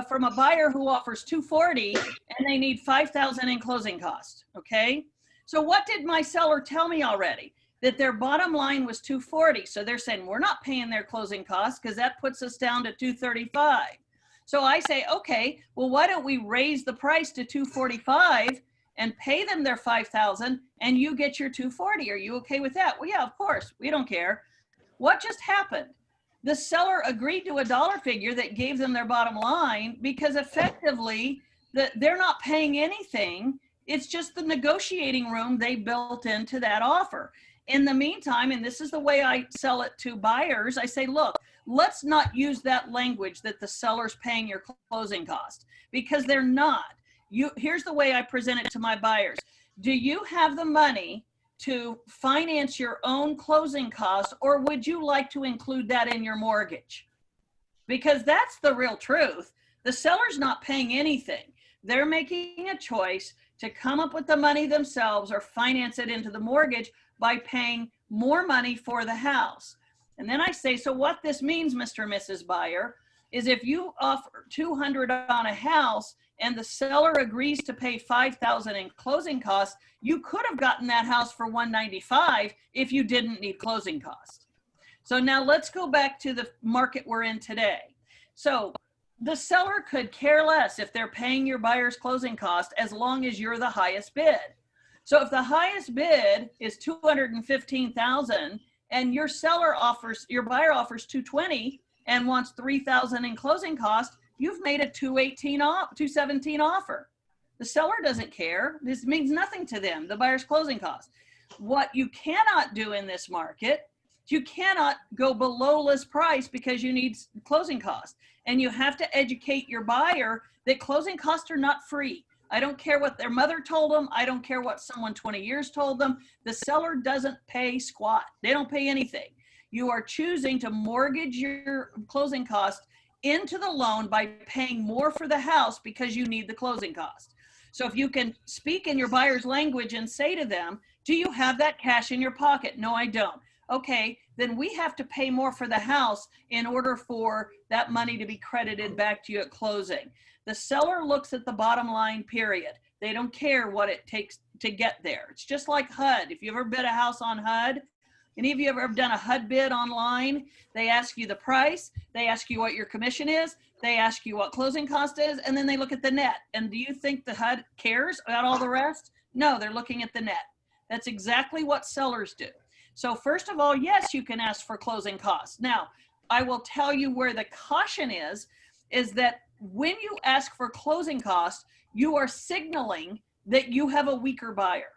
Speaker 1: from a buyer who offers 240 and they need 5,000 in closing costs. Okay. So what did my seller tell me already? That their bottom line was 240. So they're saying we're not paying their closing costs because that puts us down to 235. So I say, okay, well, why don't we raise the price to 245 and pay them their 5,000 and you get your 240. Are you okay with that? Well, yeah, of course. We don't care. What just happened? The seller agreed to a dollar figure that gave them their bottom line because effectively they're not paying anything. It's just the negotiating room they built into that offer. In the meantime, and this is the way I sell it to buyers, I say, look, let's not use that language that the seller's paying your closing cost because they're not. Here's the way I present it to my buyers. Do you have the money to finance your own closing costs, or would you like to include that in your mortgage? Because that's the real truth. The seller's not paying anything. They're making a choice to come up with the money themselves or finance it into the mortgage by paying more money for the house. And then I say, so what this means, Mr. and Mrs. Buyer, is if you offer $200 on a house and the seller agrees to pay $5,000 in closing costs, you could have gotten that house for $195 if you didn't need closing costs. So now let's go back to the market we're in today. So the seller could care less if they're paying your buyer's closing cost as long as you're the highest bid. So if the highest bid is $215,000 and your buyer offers $220 and wants $3,000 in closing costs, you've made a $217 offer. The seller doesn't care. This means nothing to them, the buyer's closing costs. What you cannot do in this market, you cannot go below list price because you need closing costs. And you have to educate your buyer that closing costs are not free. I don't care what their mother told them. I don't care what someone 20 years told them. The seller doesn't pay squat. They don't pay anything. You are choosing to mortgage your closing cost into the loan by paying more for the house because you need the closing cost. So if you can speak in your buyer's language and say to them, do you have that cash in your pocket? No, I don't. Okay, then we have to pay more for the house in order for that money to be credited back to you at closing. The seller looks at the bottom line, period. They don't care what it takes to get there. It's just like HUD. If you ever bid a house on HUD, any of you ever done a HUD bid online? They ask you the price, they ask you what your commission is, they ask you what closing cost is, and then they look at the net. And do you think the HUD cares about all the rest? No, they're looking at the net. That's exactly what sellers do. So first of all, yes, you can ask for closing costs. Now, I will tell you where the caution is that when you ask for closing costs, you are signaling that you have a weaker buyer.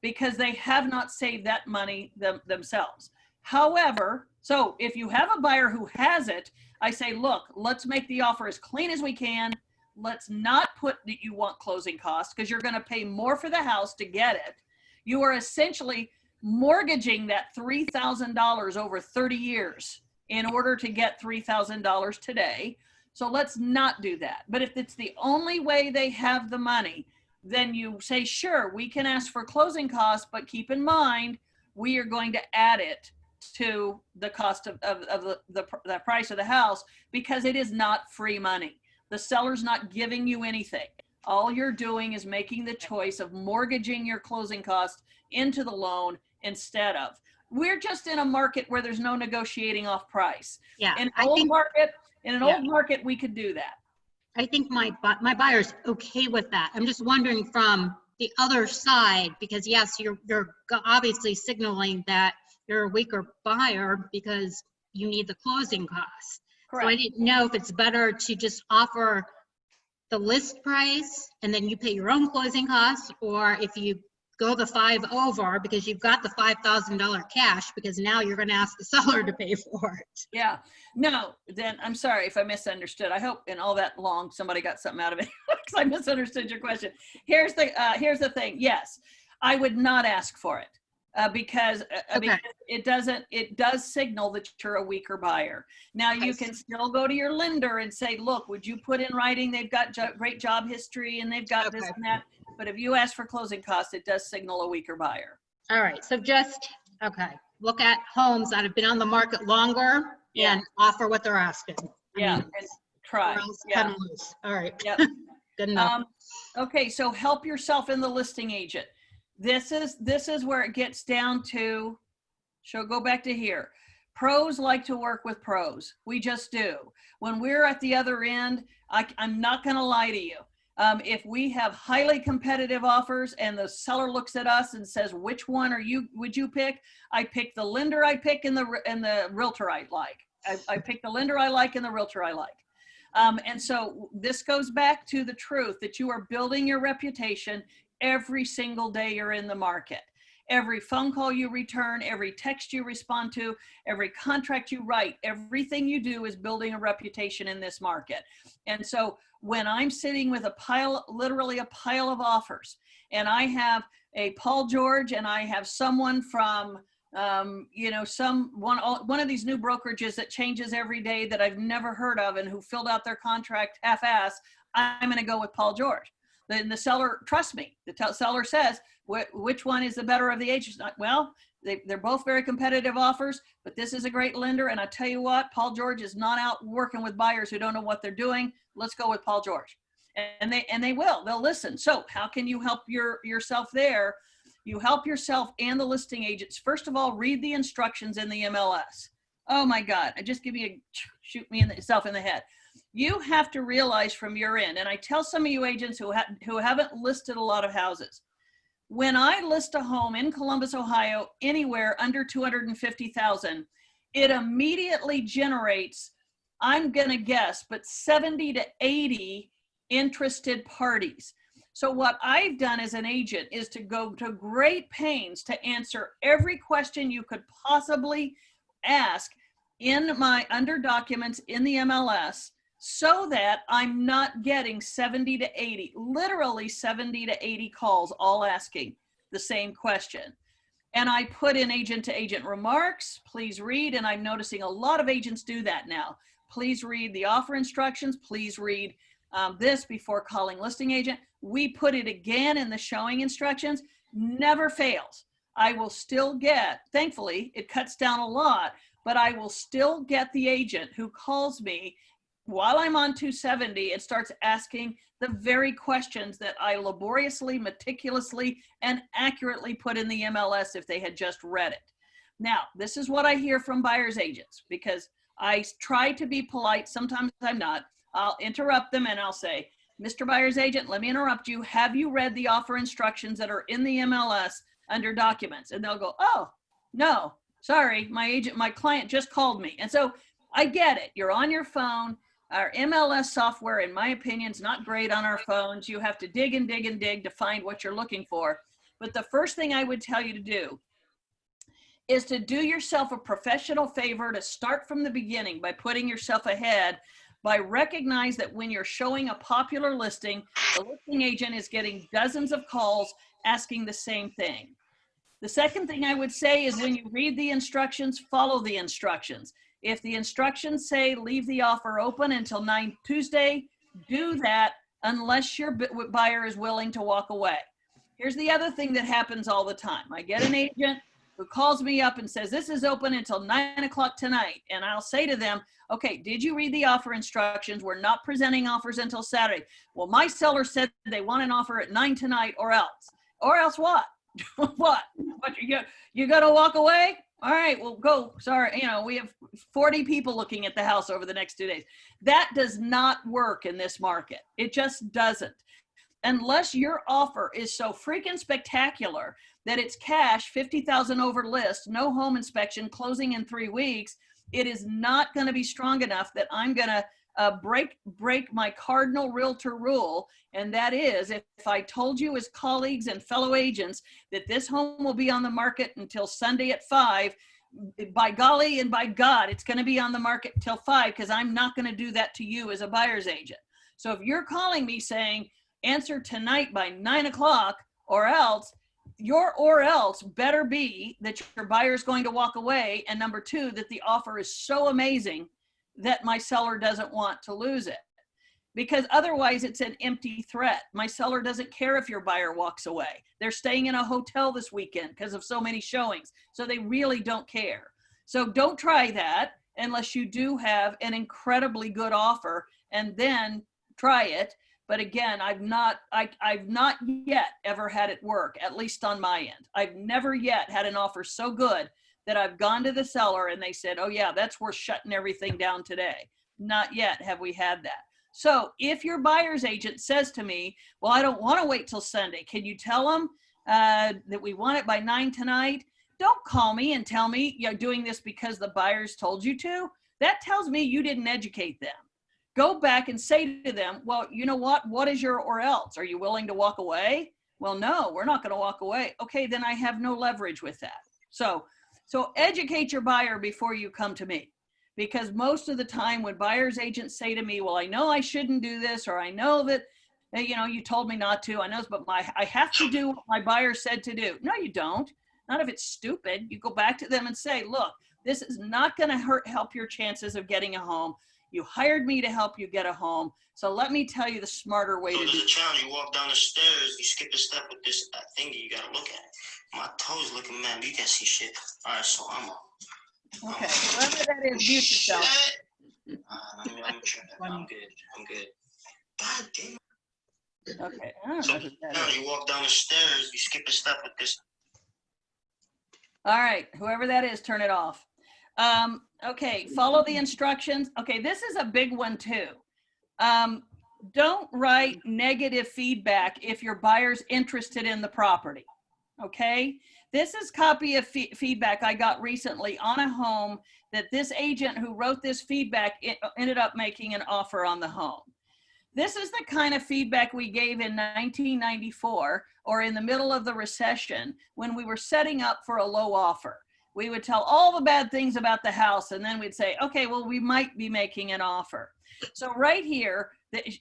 Speaker 1: because they have not saved that money themselves. However, so if you have a buyer who has it, I say, look, let's make the offer as clean as we can. Let's not put that you want closing costs, because you're going to pay more for the house to get it. You are essentially mortgaging that $3,000 over 30 years in order to get $3,000 today. So let's not do that. But if it's the only way they have the money, then you say, sure, we can ask for closing costs, but keep in mind, we are going to add it to the cost of the price of the house, because it is not free money. The seller's not giving you anything. All you're doing is making the choice of mortgaging your closing costs into the loan instead of. We're just in a market where there's no negotiating off price.
Speaker 2: Yeah,
Speaker 1: In an old market, we could do that.
Speaker 2: I think my buyer's okay with that. I'm just wondering from the other side, because yes, you're obviously signaling that you're a weaker buyer because you need the closing costs.
Speaker 1: Correct.
Speaker 2: So I didn't know if it's better to just offer the list price and then you pay your own closing costs, or if you go the 5 over because you've got the $5,000 cash, because now you're going to ask the seller to pay for it.
Speaker 1: Yeah, no, then I'm sorry if I misunderstood. I hope in all that long somebody got something out of it, because I misunderstood your question. Here's the thing. Yes, I would not ask for it because I mean, it does signal that you're a weaker buyer. Now you can still go to your lender and say, look, would you put in writing they've got great job history and they've got this and that. But if you ask for closing costs, it does signal a weaker buyer.
Speaker 2: All right, so just, look at homes that have been on the market longer and offer what they're asking.
Speaker 1: And try.
Speaker 2: Or else cut 'em loose. All right.
Speaker 1: Yep.
Speaker 2: Good enough.
Speaker 1: Okay, so help yourself in the listing agent. This is where it gets down to, go back to here. Pros like to work with pros. We just do. When we're at the other end, I'm not going to lie to you. If we have highly competitive offers and the seller looks at us and says, which one would you pick? I pick the lender I pick and the realtor I like. I pick the lender I like and the realtor I like. And so this goes back to the truth that you are building your reputation every single day you're in the market. Every phone call you return, every text you respond to, every contract you write, everything you do is building a reputation in this market. And so when I'm sitting with literally a pile of offers, and I have a Paul George and I have someone from, one of these new brokerages that changes every day that I've never heard of and who filled out their contract half-ass, I'm going to go with Paul George. Then the seller, trust me, the seller says, which one is the better of the agents? Well, they're both very competitive offers, but this is a great lender. And I tell you what, Paul George is not out working with buyers who don't know what they're doing. Let's go with Paul George. And they'll listen. So how can you help yourself there? You help yourself and the listing agents. First of all, read the instructions in the MLS. Oh my God, shoot yourself in the head. You have to realize from your end, and I tell some of you agents who haven't listed a lot of houses, when I list a home in Columbus, Ohio, anywhere under 250,000, it immediately generates, I'm going to guess, but 70 to 80 interested parties. So what I've done as an agent is to go to great pains to answer every question you could possibly ask in my under documents in the MLS, so that I'm not getting 70 to 80, literally 70 to 80 calls all asking the same question. And I put in agent-to-agent remarks, please read, and I'm noticing a lot of agents do that now. Please read the offer instructions, please read this before calling listing agent. We put it again in the showing instructions, never fails. I will still get, thankfully, it cuts down a lot, but I will still get the agent who calls me while I'm on 270 and starts asking the very questions that I laboriously, meticulously, and accurately put in the MLS if they had just read it. Now, this is what I hear from buyer's agents, because I try to be polite. Sometimes I'm not. I'll interrupt them and I'll say, Mr. Buyer's agent, let me interrupt you. Have you read the offer instructions that are in the MLS under documents? And they'll go, oh, no, sorry, my client just called me. And so I get it. You're on your phone. Our MLS software, in my opinion, is not great on our phones. You have to dig and dig and dig to find what you're looking for. But the first thing I would tell you to do is to do yourself a professional favor, to start from the beginning by putting yourself ahead, by recognize that when you're showing a popular listing, the listing agent is getting dozens of calls asking the same thing. The second thing I would say is when you read the instructions, follow the instructions. If the instructions say leave the offer open until Tuesday, do that unless your buyer is willing to walk away. Here's the other thing that happens all the time. I get an agent who calls me up and says, this is open until 9 o'clock tonight. And I'll say to them, okay, did you read the offer instructions? We're not presenting offers until Saturday. Well, my seller said they want an offer at 9 tonight or else. Or else what? What you gonna walk away? All right, well, go. Sorry, we have 40 people looking at the house over the next 2 days. That does not work in this market. It just doesn't. Unless your offer is so freaking spectacular that it's cash, 50,000 over list, no home inspection, closing in 3 weeks, it is not going to be strong enough that I'm going to break my cardinal realtor rule. And that is, if I told you as colleagues and fellow agents that this home will be on the market until Sunday at 5, by golly and by God, it's going to be on the market till 5, because I'm not going to do that to you as a buyer's agent. So if you're calling me saying, answer tonight by 9 o'clock or else, your or else better be that your buyer is going to walk away. And number 2, that the offer is so amazing that my seller doesn't want to lose it. Because otherwise it's an empty threat. My seller doesn't care if your buyer walks away. They're staying in a hotel this weekend because of so many showings. So they really don't care. So don't try that unless you do have an incredibly good offer, and then try it. But again, I've not yet ever had it work, at least on my end. I've never yet had an offer so good that I've gone to the seller and they said, oh yeah, that's worth shutting everything down today. Not yet have we had that. So if your buyer's agent says to me, well, I don't want to wait till Sunday, can you tell them that we want it by 9 tonight? Don't call me and tell me you're doing this because the buyers told you to. That tells me you didn't educate them. Go back and say to them, well, you know what is your or else? Are you willing to walk away? Well, no, we're not going to walk away. Okay, then I have no leverage with that. So educate your buyer before you come to me. Because most of the time when buyer's agents say to me, well, I know I shouldn't do this, or I know that, you told me not to, I know, but I have to do what my buyer said to do. No, you don't. Not if it's stupid. You go back to them and say, look, this is not going to help your chances of getting a home. You hired me to help you get a home. So let me tell you the smarter way to do it.
Speaker 7: There's a challenge. You walk down the stairs, you skip a step with this thing you got to look at. My toes looking mad, but you can't see shit. All right, so I'm up.
Speaker 1: Okay, whoever that is, mute yourself.
Speaker 7: I'm good. God damn.
Speaker 1: Okay, I don't
Speaker 7: So
Speaker 1: know who that
Speaker 7: now
Speaker 1: is.
Speaker 7: you walk down the stairs, you skip a step with this.
Speaker 1: All right, whoever that is, turn it off. Okay, follow the instructions. Okay, this is a big one too. Don't write negative feedback if your buyer's interested in the property. Okay, this is copy of feedback I got recently on a home that this agent who wrote this feedback ended up making an offer on the home. This is the kind of feedback we gave in 1994 or in the middle of the recession when we were setting up for a low offer. We would tell all the bad things about the house and then we'd say, okay, well, we might be making an offer. So right here,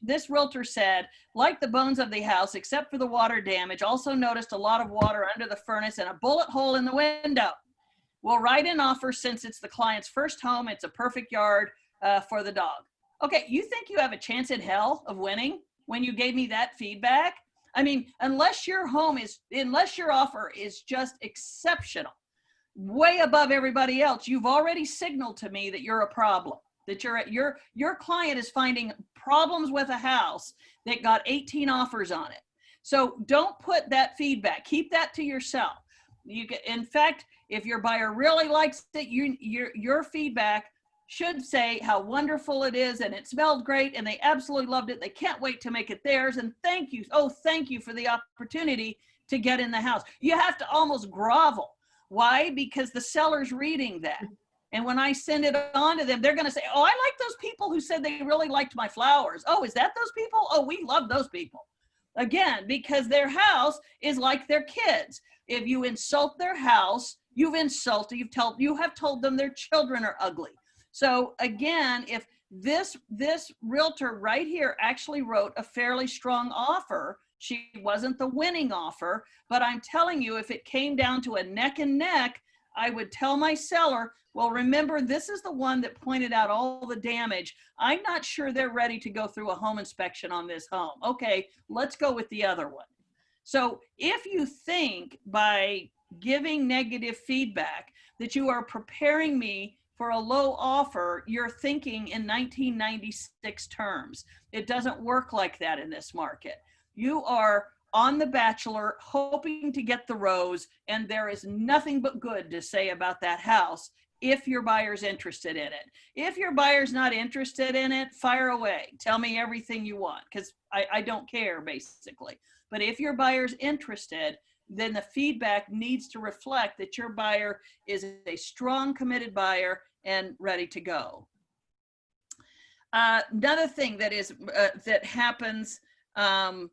Speaker 1: this realtor said, like the bones of the house, except for the water damage, also noticed a lot of water under the furnace and a bullet hole in the window. We'll write an offer since it's the client's first home. It's a perfect yard for the dog. Okay, you think you have a chance in hell of winning when you gave me that feedback? I mean, unless your offer is just exceptional, way above everybody else, you've already signaled to me that you're a problem, that your client is finding problems with a house that got 18 offers on it. So don't put that feedback, keep that to yourself. In fact, if your buyer really likes it, your feedback should say how wonderful it is and it smelled great and they absolutely loved it. They can't wait to make it theirs, and thank you. Oh, thank you for the opportunity to get in the house. You have to almost grovel. Why? Because the seller's reading that. And when I send it on to them, they're going to say, oh, I like those people who said they really liked my flowers. Oh, is that those people? Oh, we love those people. Again, because their house is like their kids. If you insult their house, you have told them their children are ugly. So again, if this realtor right here actually wrote a fairly strong offer, she wasn't the winning offer, but I'm telling you, if it came down to a neck and neck, I would tell my seller, well, remember, this is the one that pointed out all the damage. I'm not sure they're ready to go through a home inspection on this home. Okay, let's go with the other one. So if you think by giving negative feedback that you are preparing me for a low offer, you're thinking in 1996 terms. It doesn't work like that in this market. You are on The Bachelor, hoping to get the rose, and there is nothing but good to say about that house if your buyer's interested in it. If your buyer's not interested in it, fire away. Tell me everything you want, because I don't care, basically. But if your buyer's interested, then the feedback needs to reflect that your buyer is a strong, committed buyer and ready to go. Another thing that is that happens that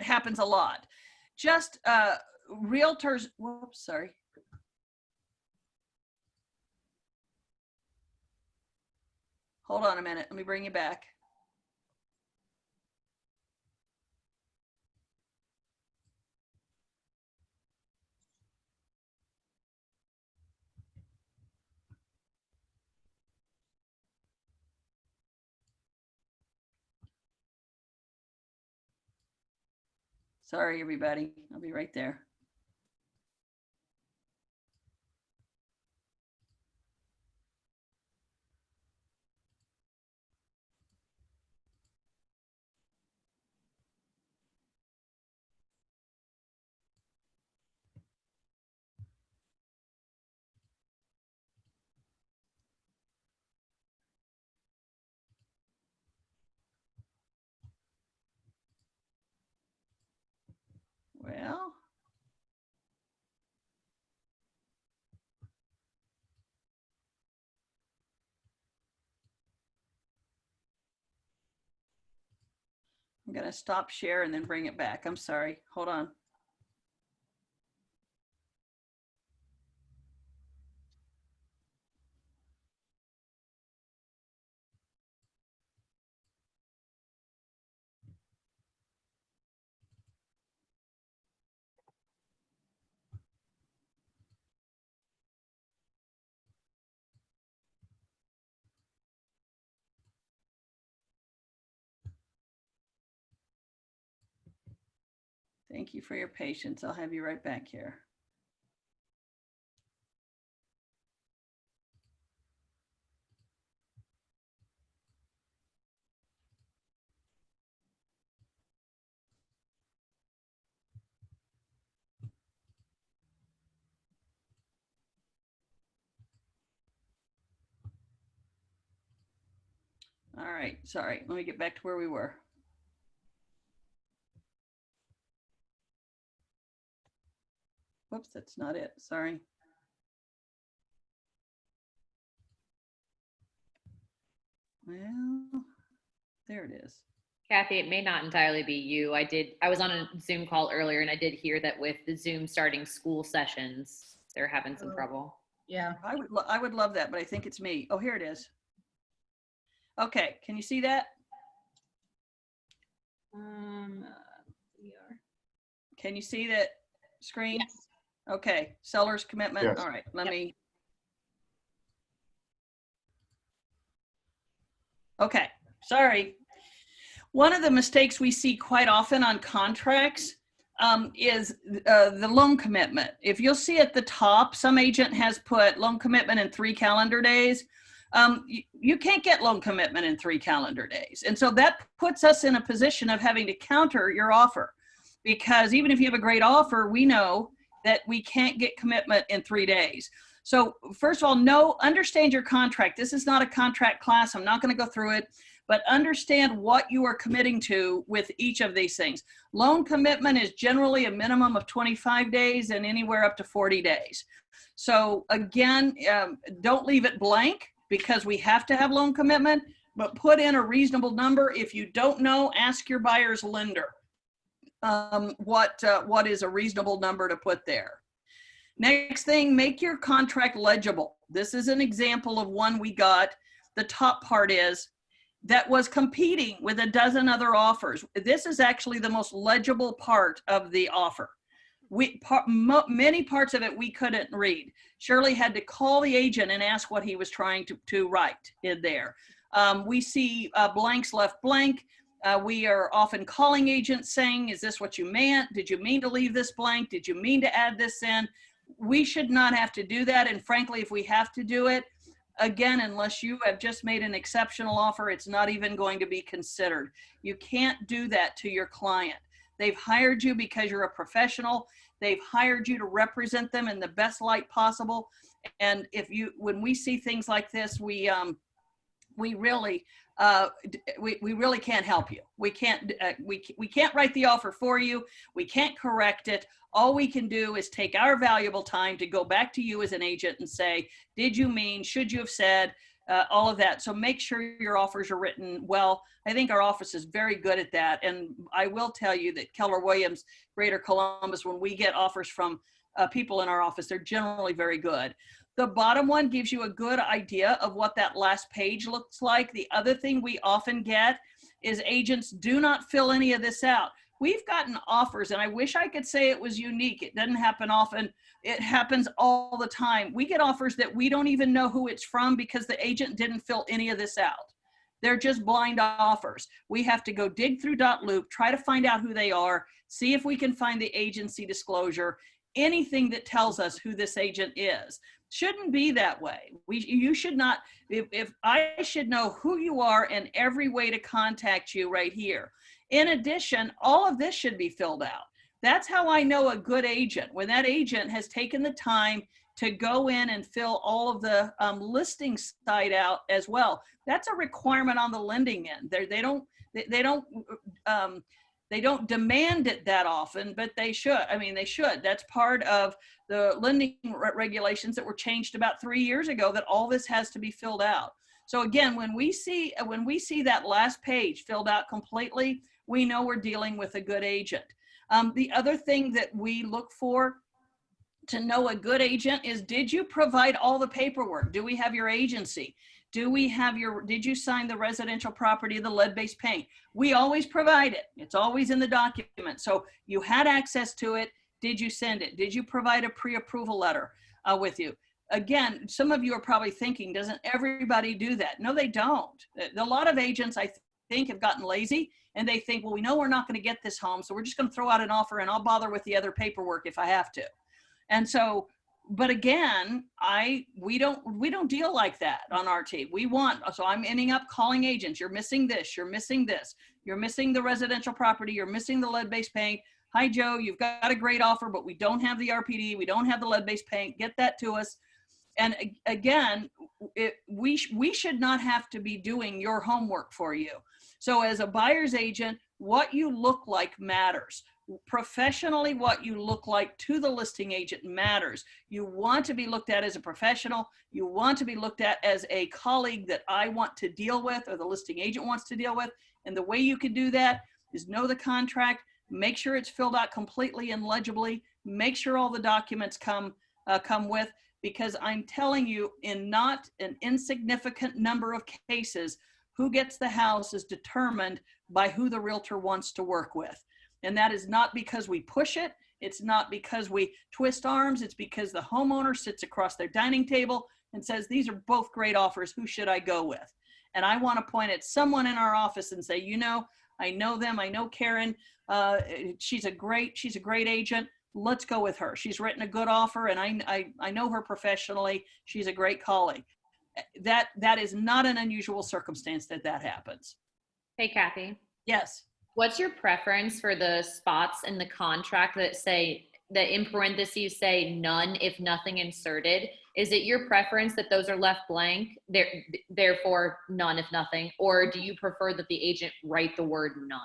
Speaker 1: happens a lot. Just realtors, whoops, sorry. Hold on a minute, let me bring you back. Sorry, everybody. I'll be right there. Well, I'm going to stop share and then bring it back. I'm sorry. Hold on. Thank you for your patience. I'll have you right back here. All right, sorry. Let me get back to where we were. Whoops, that's not it. Sorry. Well, there it is.
Speaker 3: Kathy, it may not entirely be you. I was on a Zoom call earlier and I did hear that with the Zoom starting school sessions, they're having some trouble.
Speaker 2: Yeah.
Speaker 1: I would love that, but I think it's me. Oh, here it is. Okay, can you see that? Can you see that screen?
Speaker 2: Yes.
Speaker 1: Okay, seller's commitment.
Speaker 8: Yes.
Speaker 1: All right, let me. Okay, sorry. One of the mistakes we see quite often on contracts is the loan commitment. If you'll see at the top, some agent has put loan commitment in 3 calendar days. You can't get loan commitment in 3 calendar days. And so that puts us in a position of having to counter your offer, because even if you have a great offer, we know that we can't get commitment in 3 days. So first of all, understand your contract. This is not a contract class. I'm not going to go through it, but understand what you are committing to with each of these things. Loan commitment is generally a minimum of 25 days and anywhere up to 40 days. So again, don't leave it blank because we have to have loan commitment, but put in a reasonable number. If you don't know, ask your buyer's lender what is a reasonable number to put there. Next thing, make your contract legible. This is an example of one we got. The top part is that was competing with a dozen other offers. This is actually the most legible part of the offer. Many parts of it we couldn't read. Shirley had to call the agent and ask what he was trying to write in there. We see blanks left blank. We are often calling agents saying, is this what you meant? Did you mean to leave this blank? Did you mean to add this in? We should not have to do that. And frankly, if we have to do it, again, unless you have just made an exceptional offer, it's not even going to be considered. You can't do that to your client. They've hired you because you're a professional. They've hired you to represent them in the best light possible. And when we see things like this, we really can't help you. We can't write the offer for you. We can't correct it. All we can do is take our valuable time to go back to you as an agent and say, did you mean, should you have said, all of that. So make sure your offers are written well. I think our office is very good at that. And I will tell you that Keller Williams, Greater Columbus, when we get offers from people in our office, they're generally very good. The bottom one gives you a good idea of what that last page looks like. The other thing we often get is agents do not fill any of this out. We've gotten offers, and I wish I could say it was unique. It doesn't happen often. It happens all the time. We get offers that we don't even know who it's from because the agent didn't fill any of this out. They're just blind offers. We have to go dig through .loop, try to find out who they are, see if we can find the agency disclosure, anything that tells us who this agent is. Shouldn't be that way. You should not, if I should know who you are and every way to contact you right here. In addition, all of this should be filled out. That's how I know a good agent, when that agent has taken the time to go in and fill all of the listing side out as well. That's a requirement on the lending end. They don't demand it that often, but they should. I mean, they should. That's part of the lending regulations that were changed about 3 years ago, that all this has to be filled out. So again, when we see that last page filled out completely, we know we're dealing with a good agent. The other thing that we look for to know a good agent is, did you provide all the paperwork? Do we have your agency? Did you sign the residential property, the lead-based paint? We always provide it. It's always in the document. So you had access to it. Did you send it? Did you provide a pre-approval letter with you? Again, some of you are probably thinking, doesn't everybody do that? No, they don't. A lot of agents, I think, have gotten lazy, and they think, well, we know we're not going to get this home, so we're just going to throw out an offer and I'll bother with the other paperwork if I have to. And so, but again, we don't deal like that on our team. So I'm ending up calling agents. You're missing this. You're missing this. You're missing the residential property. You're missing the lead-based paint. Hi, Joe, you've got a great offer, but we don't have the RPD. We don't have the lead-based paint. Get that to us. And again, we should not have to be doing your homework for you. So as a buyer's agent, what you look like matters. Professionally, what you look like to the listing agent matters. You want to be looked at as a professional. You want to be looked at as a colleague that I want to deal with, or the listing agent wants to deal with. And the way you can do that is know the contract, make sure it's filled out completely and legibly, make sure all the documents come with, because I'm telling you, in not an insignificant number of cases, who gets the house is determined by who the realtor wants to work with. And that is not because we push it. It's not because we twist arms. It's because the homeowner sits across their dining table and says, these are both great offers. Who should I go with? And I want to point at someone in our office and say, you know, I know them. I know Karen. She's a great agent. Let's go with her. She's written a good offer, and I know her professionally. She's a great colleague. That is not an unusual circumstance that happens.
Speaker 3: Hey, Kathy.
Speaker 1: Yes.
Speaker 3: What's your preference for the spots in the contract that in parentheses say none if nothing inserted? Is it your preference that those are left blank, therefore none if nothing, or do you prefer that the agent write the word none?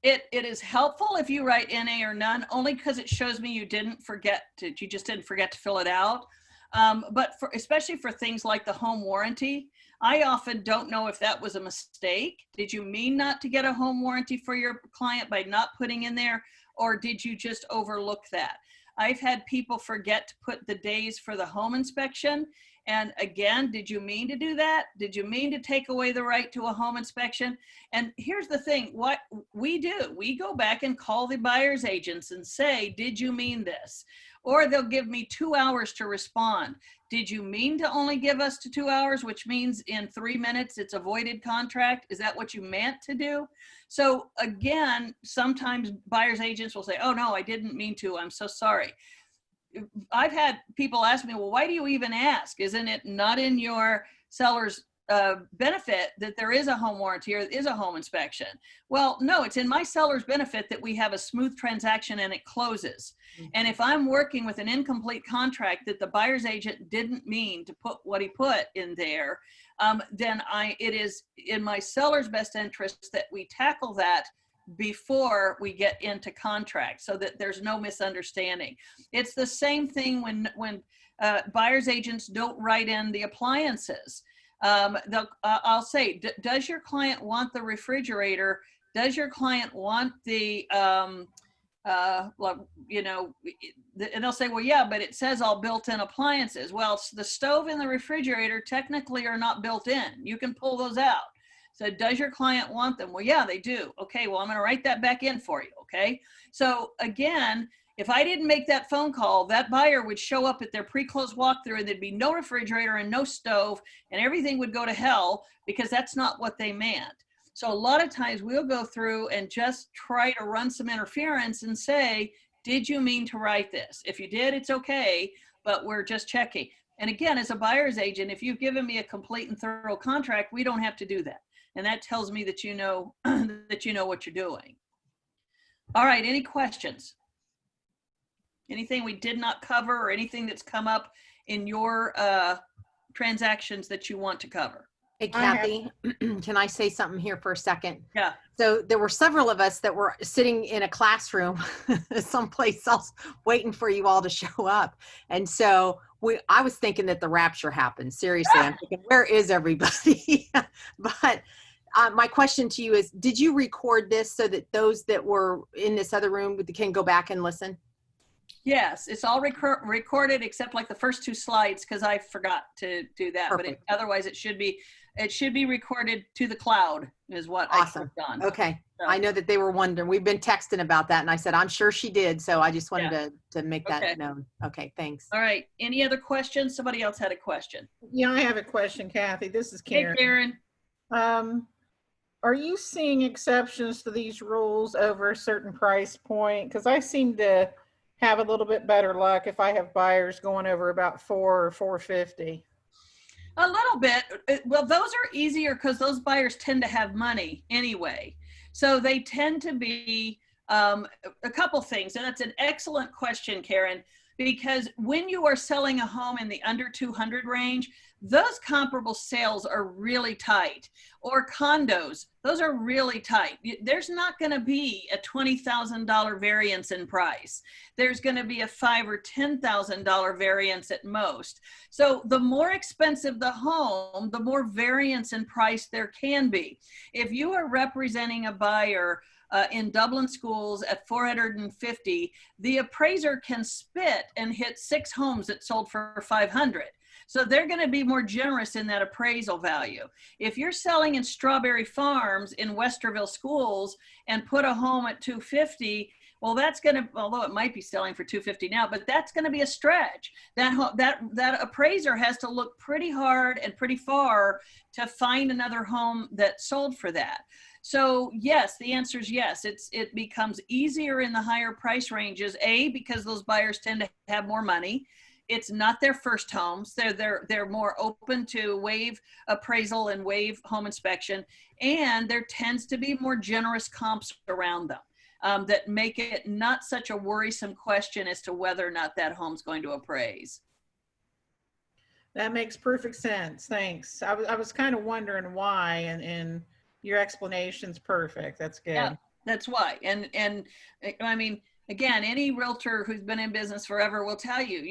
Speaker 1: It is helpful if you write NA or none, only because it shows me you just didn't forget to fill it out. But especially for things like the home warranty, I often don't know if that was a mistake. Did you mean not to get a home warranty for your client by not putting in there, or did you just overlook that? I've had people forget to put the days for the home inspection. And again, did you mean to do that? Did you mean to take away the right to a home inspection? And here's the thing, what we do, we go back and call the buyer's agents and say, did you mean this? Or they'll give me 2 hours to respond. Did you mean to only give us to 2 hours, which means in 3 minutes it's a voided contract? Is that what you meant to do? So again, sometimes buyer's agents will say, oh no, I didn't mean to, I'm so sorry. I've had people ask me, well, why do you even ask? Isn't it not in your seller's benefit that there is a home warranty or is a home inspection? Well, no, it's in my seller's benefit that we have a smooth transaction and it closes. And if I'm working with an incomplete contract that the buyer's agent didn't mean to put what he put in there, then it is in my seller's best interest that we tackle that before we get into contract so that there's no misunderstanding. It's the same thing when buyer's agents don't write in the appliances. I'll say, does your client want the refrigerator? Does your client want the, you know, and they'll say, well, yeah, but it says all built-in appliances. Well, the stove and the refrigerator technically are not built in. You can pull those out. So does your client want them? Well, yeah, they do. Okay, well, I'm going to write that back in for you. Okay. So again, if I didn't make that phone call, that buyer would show up at their pre-close walkthrough and there'd be no refrigerator and no stove and everything would go to hell because that's not what they meant. So a lot of times we'll go through and just try to run some interference and say, did you mean to write this? If you did, it's okay, but we're just checking. And again, as a buyer's agent, if you've given me a complete and thorough contract, we don't have to do that. And that tells me that you know, that you know what you're doing. All right, any questions? Anything we did not cover or anything that's come up in your transactions that you want to cover?
Speaker 8: Hey, Kathy, can I say something here for a second?
Speaker 1: Yeah.
Speaker 8: So there were several of us that were sitting in a classroom someplace else waiting for you all to show up. And so I was thinking that the rapture happened. Seriously, I'm thinking, where is everybody? But my question to you is, did you record this so that those that were in this other room can go back and listen?
Speaker 1: Yes, it's all recorded except like the first 2 slides because I forgot to do that.
Speaker 8: Perfect.
Speaker 1: But otherwise it should be recorded to the cloud is what
Speaker 8: Awesome.
Speaker 1: I've done.
Speaker 8: Okay.
Speaker 1: So,
Speaker 8: I know that they were wondering. We've been texting about that, and I said, I'm sure she did. So I just wanted to make that known. Okay, thanks.
Speaker 1: all right. Any other questions? Somebody else had a question.
Speaker 9: Yeah, I have a question, Kathy. This is
Speaker 1: Hey,
Speaker 9: Karen.
Speaker 1: Karen.
Speaker 9: Are you seeing exceptions to these rules over a certain price point? Because I seem to have a little bit better luck if I have buyers going over about $400 or $450.
Speaker 1: A little bit. Well, those are easier because those buyers tend to have money anyway. So they tend to be a couple things. And that's an excellent question, Karen, because when you are selling a home in the under 200 range, those comparable sales are really tight. Or condos, those are really tight. There's not going to be a $20,000 variance in price. There's going to be a $5,000 or $10,000 variance at most. So the more expensive the home, the more variance in price there can be. If you are representing a buyer in Dublin schools at 450, the appraiser can spit and hit 6 homes that sold for 500. So they're going to be more generous in that appraisal value. If you're selling in Strawberry Farms in Westerville schools and put a home at 250, well, that's going to, although it might be selling for 250 now, but that's going to be a stretch. That appraiser has to look pretty hard and pretty far to find another home that sold for that. So yes, the answer is yes. It becomes easier in the higher price ranges, because those buyers tend to have more money. It's not their first homes. They're more open to waive appraisal and waive home inspection. And there tends to be more generous comps around them that make it not such a worrisome question as to whether or not that home's going to appraise.
Speaker 9: That makes perfect sense. Thanks. I was kind of wondering why, and your explanation's perfect. That's good.
Speaker 1: Yeah, that's why. And I mean, Again, any realtor who's been in business forever will tell you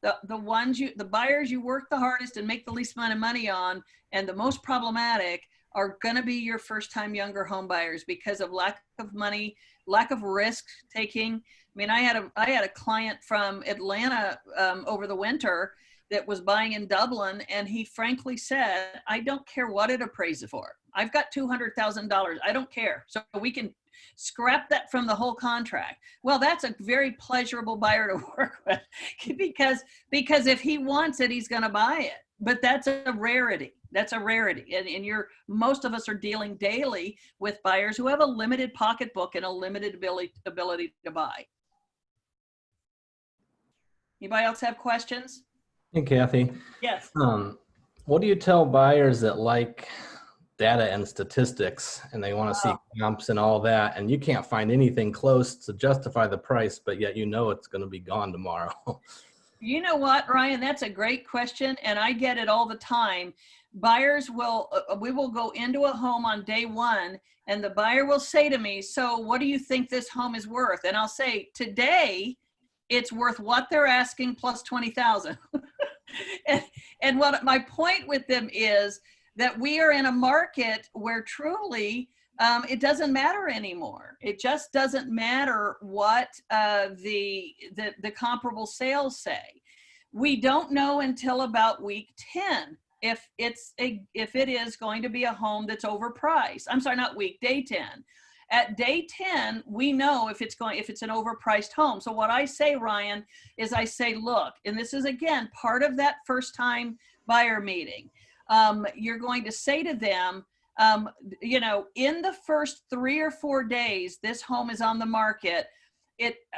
Speaker 1: the buyers you work the hardest and make the least amount of money on and the most problematic are going to be your first time younger home buyers because of lack of money, lack of risk taking. I mean, I had a client from Atlanta over the winter that was buying in Dublin, and he frankly said, I don't care what it appraises for. I've got $200,000. I don't care. So we can scrap that from the whole contract. Well, that's a very pleasurable buyer to work with because if he wants it, he's going to buy it. But that's a rarity. That's a rarity. And most of us are dealing daily with buyers who have a limited pocketbook and a limited ability to buy. Anybody else have questions?
Speaker 10: Hey, Kathy.
Speaker 1: Yes.
Speaker 10: What do you tell buyers that like data and statistics and they want to see comps and all that, and you can't find anything close to justify the price, but yet you know it's going to be gone tomorrow?
Speaker 1: You know what, Ryan, that's a great question. And I get it all the time. Buyers we will go into a home on day one and the buyer will say to me, so what do you think this home is worth? And I'll say, today it's worth what they're asking plus 20,000. and what my point with them is that we are in a market where truly it doesn't matter anymore. It just doesn't matter what the comparable sales say. We don't know until about week 10 if it is going to be a home that's overpriced. I'm sorry, not day 10. At day 10, we know if it's an overpriced home. So what I say, Ryan, is I say, look, and this is again part of that first time buyer meeting. You're going to say to them, in the first 3 or 4 days this home is on the market,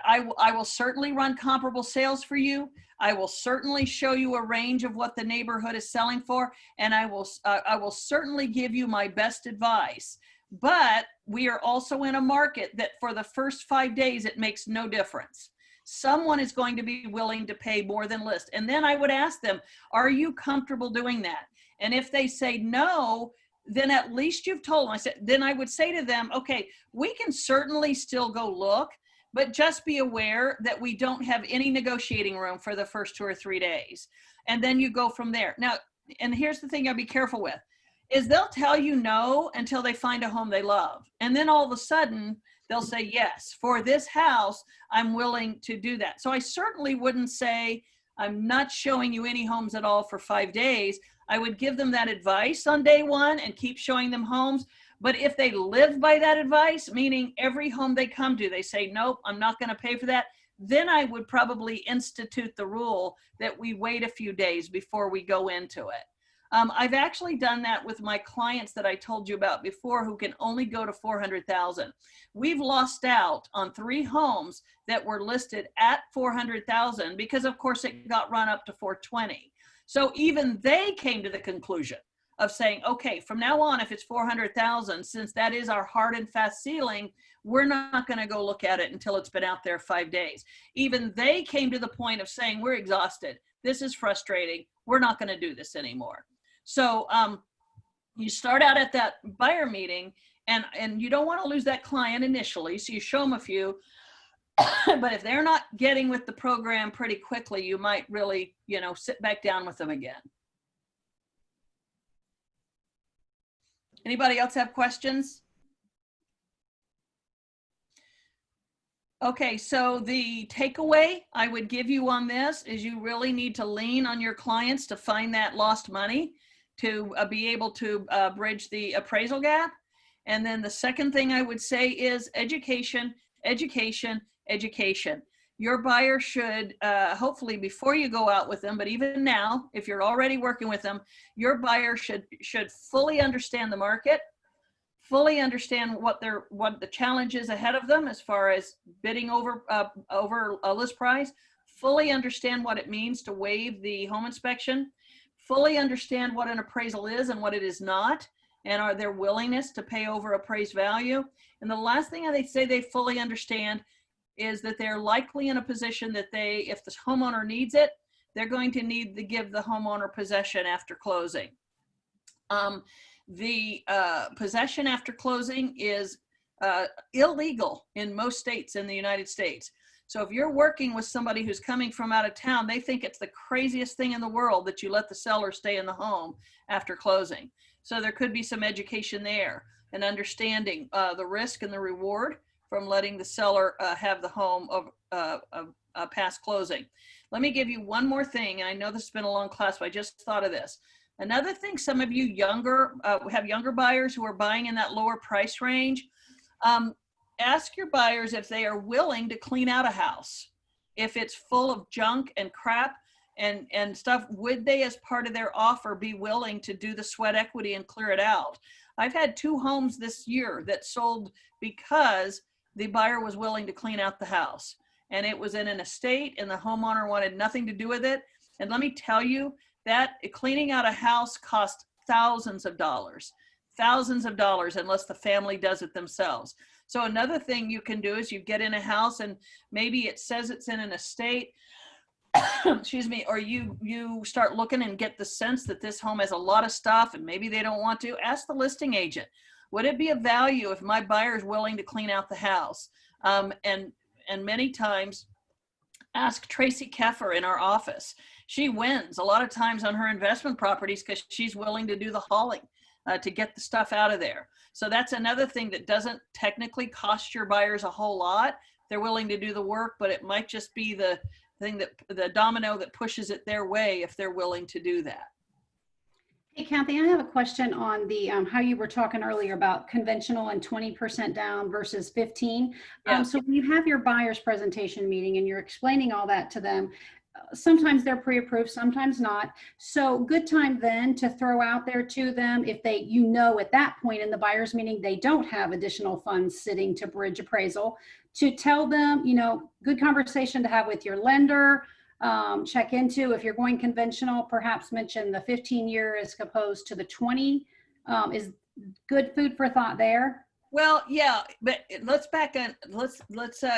Speaker 1: I will certainly run comparable sales for you. I will certainly show you a range of what the neighborhood is selling for, and I will certainly give you my best advice. But we are also in a market that for the first 5 days, it makes no difference. Someone is going to be willing to pay more than list. And then I would ask them, are you comfortable doing that? And if they say no, then at least you've told them. Then I would say to them, okay, we can certainly still go look, but just be aware that we don't have any negotiating room for the first 2 or 3 days. And then you go from there. Now, and here's the thing I'll be careful with, is they'll tell you no until they find a home they love. And then all of a sudden, they'll say, yes, for this house, I'm willing to do that. So I certainly wouldn't say, I'm not showing you any homes at all for 5 days. I would give them that advice on day one and keep showing them homes. But if they live by that advice, meaning every home they come to, they say, nope, I'm not going to pay for that, then I would probably institute the rule that we wait a few days before we go into it. I've actually done that with my clients that I told you about before who can only go to 400,000. We've lost out on 3 homes that were listed at 400,000 because of course it got run up to 420. So even they came to the conclusion of saying, okay, from now on, if it's 400,000, since that is our hard and fast ceiling, we're not going to go look at it until it's been out there 5 days. Even they came to the point of saying, we're exhausted. This is frustrating. We're not going to do this anymore. So you start out at that buyer meeting and you don't want to lose that client initially. So you show them a few, but if they're not getting with the program pretty quickly, you might really, sit back down with them again. Anybody else have questions? Okay, so the takeaway I would give you on this is you really need to lean on your clients to find that lost money, to be able to bridge the appraisal gap. And then the second thing I would say is education, education, education. Your buyer should, hopefully before you go out with them, but even now, if you're already working with them, your buyer should fully understand the market, fully understand what the challenge is ahead of them as far as bidding over a list price, fully understand what it means to waive the home inspection, fully understand what an appraisal is and what it is not, and are their willingness to pay over appraised value. And the last thing they say they fully understand is that they're likely in a position that if the homeowner needs it, they're going to need to give the homeowner possession after closing. The possession after closing is illegal in most states in the United States. So if you're working with somebody who's coming from out of town, they think it's the craziest thing in the world that you let the seller stay in the home after closing. So there could be some education there and understanding the risk and the reward from letting the seller have the home of past closing. Let me give you one more thing. And I know this has been a long class, but I just thought of this. Another thing, some of you have younger buyers who are buying in that lower price range. Ask your buyers if they are willing to clean out a house. If it's full of junk and crap and stuff, would they, as part of their offer, be willing to do the sweat equity and clear it out? I've had 2 homes this year that sold because the buyer was willing to clean out the house. And it was in an estate and the homeowner wanted nothing to do with it. And let me tell you that cleaning out a house costs thousands of dollars unless the family does it themselves. So another thing you can do is you get in a house and maybe it says it's in an estate, excuse me, or you start looking and get the sense that this home has a lot of stuff and maybe they don't want to. Ask the listing agent, would it be of value if my buyer is willing to clean out the house? And many times, ask Tracy Keffer in our office. She wins a lot of times on her investment properties because she's willing to do the hauling to get the stuff out of there. So that's another thing that doesn't technically cost your buyers a whole lot. They're willing to do the work, but it might just be the thing that the domino that pushes it their way if they're willing to do that.
Speaker 11: Hey, Kathy, I have a question on the how you were talking earlier about conventional and 20% down versus 15.
Speaker 1: Yeah.
Speaker 11: So when you have your buyer's presentation meeting and you're explaining all that to them, sometimes they're pre-approved, sometimes not. So good time then to throw out there to them if they, at that point in the buyer's meeting, they don't have additional funds sitting to bridge appraisal, to tell them, good conversation to have with your lender. Check into, if you're going conventional, perhaps mention the 15-year as opposed to the 20 is good food for thought there.
Speaker 1: Well, yeah, but let's back and let's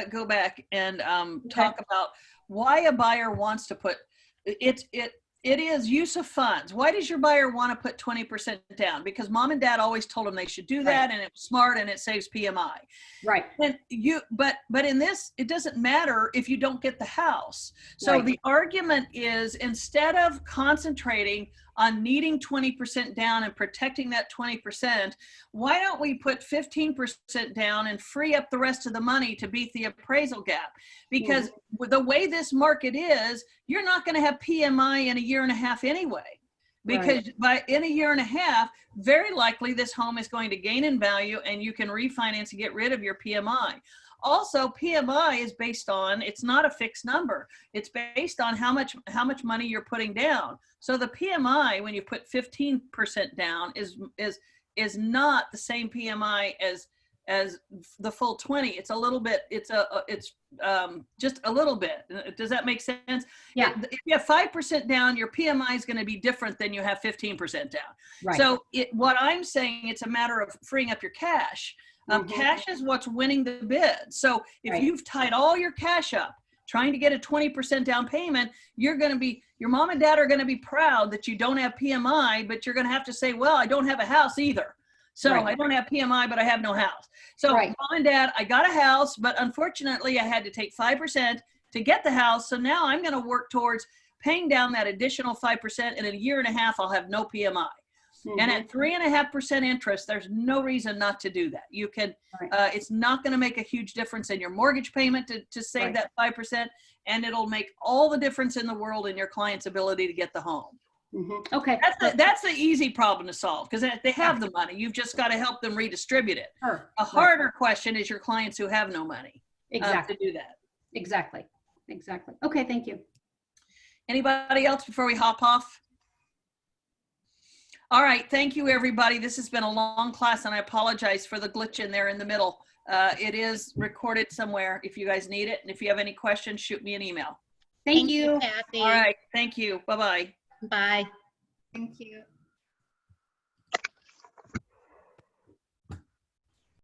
Speaker 1: go back and talk about why a buyer wants to put it is use of funds. Why does your buyer want to put 20% down? Because mom and dad always told them they should do that, and it was smart and it saves PMI.
Speaker 11: Right.
Speaker 1: And but in this, it doesn't matter if you don't get the house. So the argument is, instead of concentrating on needing 20% down and protecting that 20%, why don't we put 15% down and free up the rest of the money to beat the appraisal gap? Because the way this market is, you're not going to have PMI in a year and a half anyway. Because in a year and a half, very likely this home is going to gain in value and you can refinance and get rid of your PMI. Also, PMI is based on, it's not a fixed number. It's based on how much money you're putting down. So the PMI, when you put 15% down, is not the same PMI as the full 20. It's a little bit, it's just a little bit. Does that make sense?
Speaker 11: Yeah.
Speaker 1: If you have 5% down, your PMI is going to be different than you have 15% down.
Speaker 11: Right.
Speaker 1: So what I'm saying, it's a matter of freeing up your cash. Cash is what's winning the bid. So if you've tied all your cash up trying to get a 20% down payment, your mom and dad are going to be proud that you don't have PMI, but you're going to have to say, well, I don't have a house either. So I don't have PMI, but I have no house. So mom and dad, I got a house, but unfortunately I had to take 5% to get the house. So now I'm going to work towards paying down that additional 5%. And in a year and a half, I'll have no PMI. And at 3.5% interest, there's no reason not to do that. You can, it's not going to make a huge difference in your mortgage payment to save that 5%. And it'll make all the difference in the world in your client's ability to get the home.
Speaker 11: Okay.
Speaker 1: That's the easy problem to solve, because they have the money. You've just got to help them redistribute it.
Speaker 11: Sure.
Speaker 1: A harder question is your clients who have no money to do that.
Speaker 11: Exactly. Okay, thank you.
Speaker 1: Anybody else before we hop off? All right, thank you, everybody. This has been a long class, and I apologize for the glitch in there in the middle. It is recorded somewhere if you guys need it. And if you have any questions, shoot me an email.
Speaker 11: Thank you.
Speaker 2: Kathy.
Speaker 1: All right, thank you. Bye-bye.
Speaker 2: Bye.
Speaker 5: Thank you.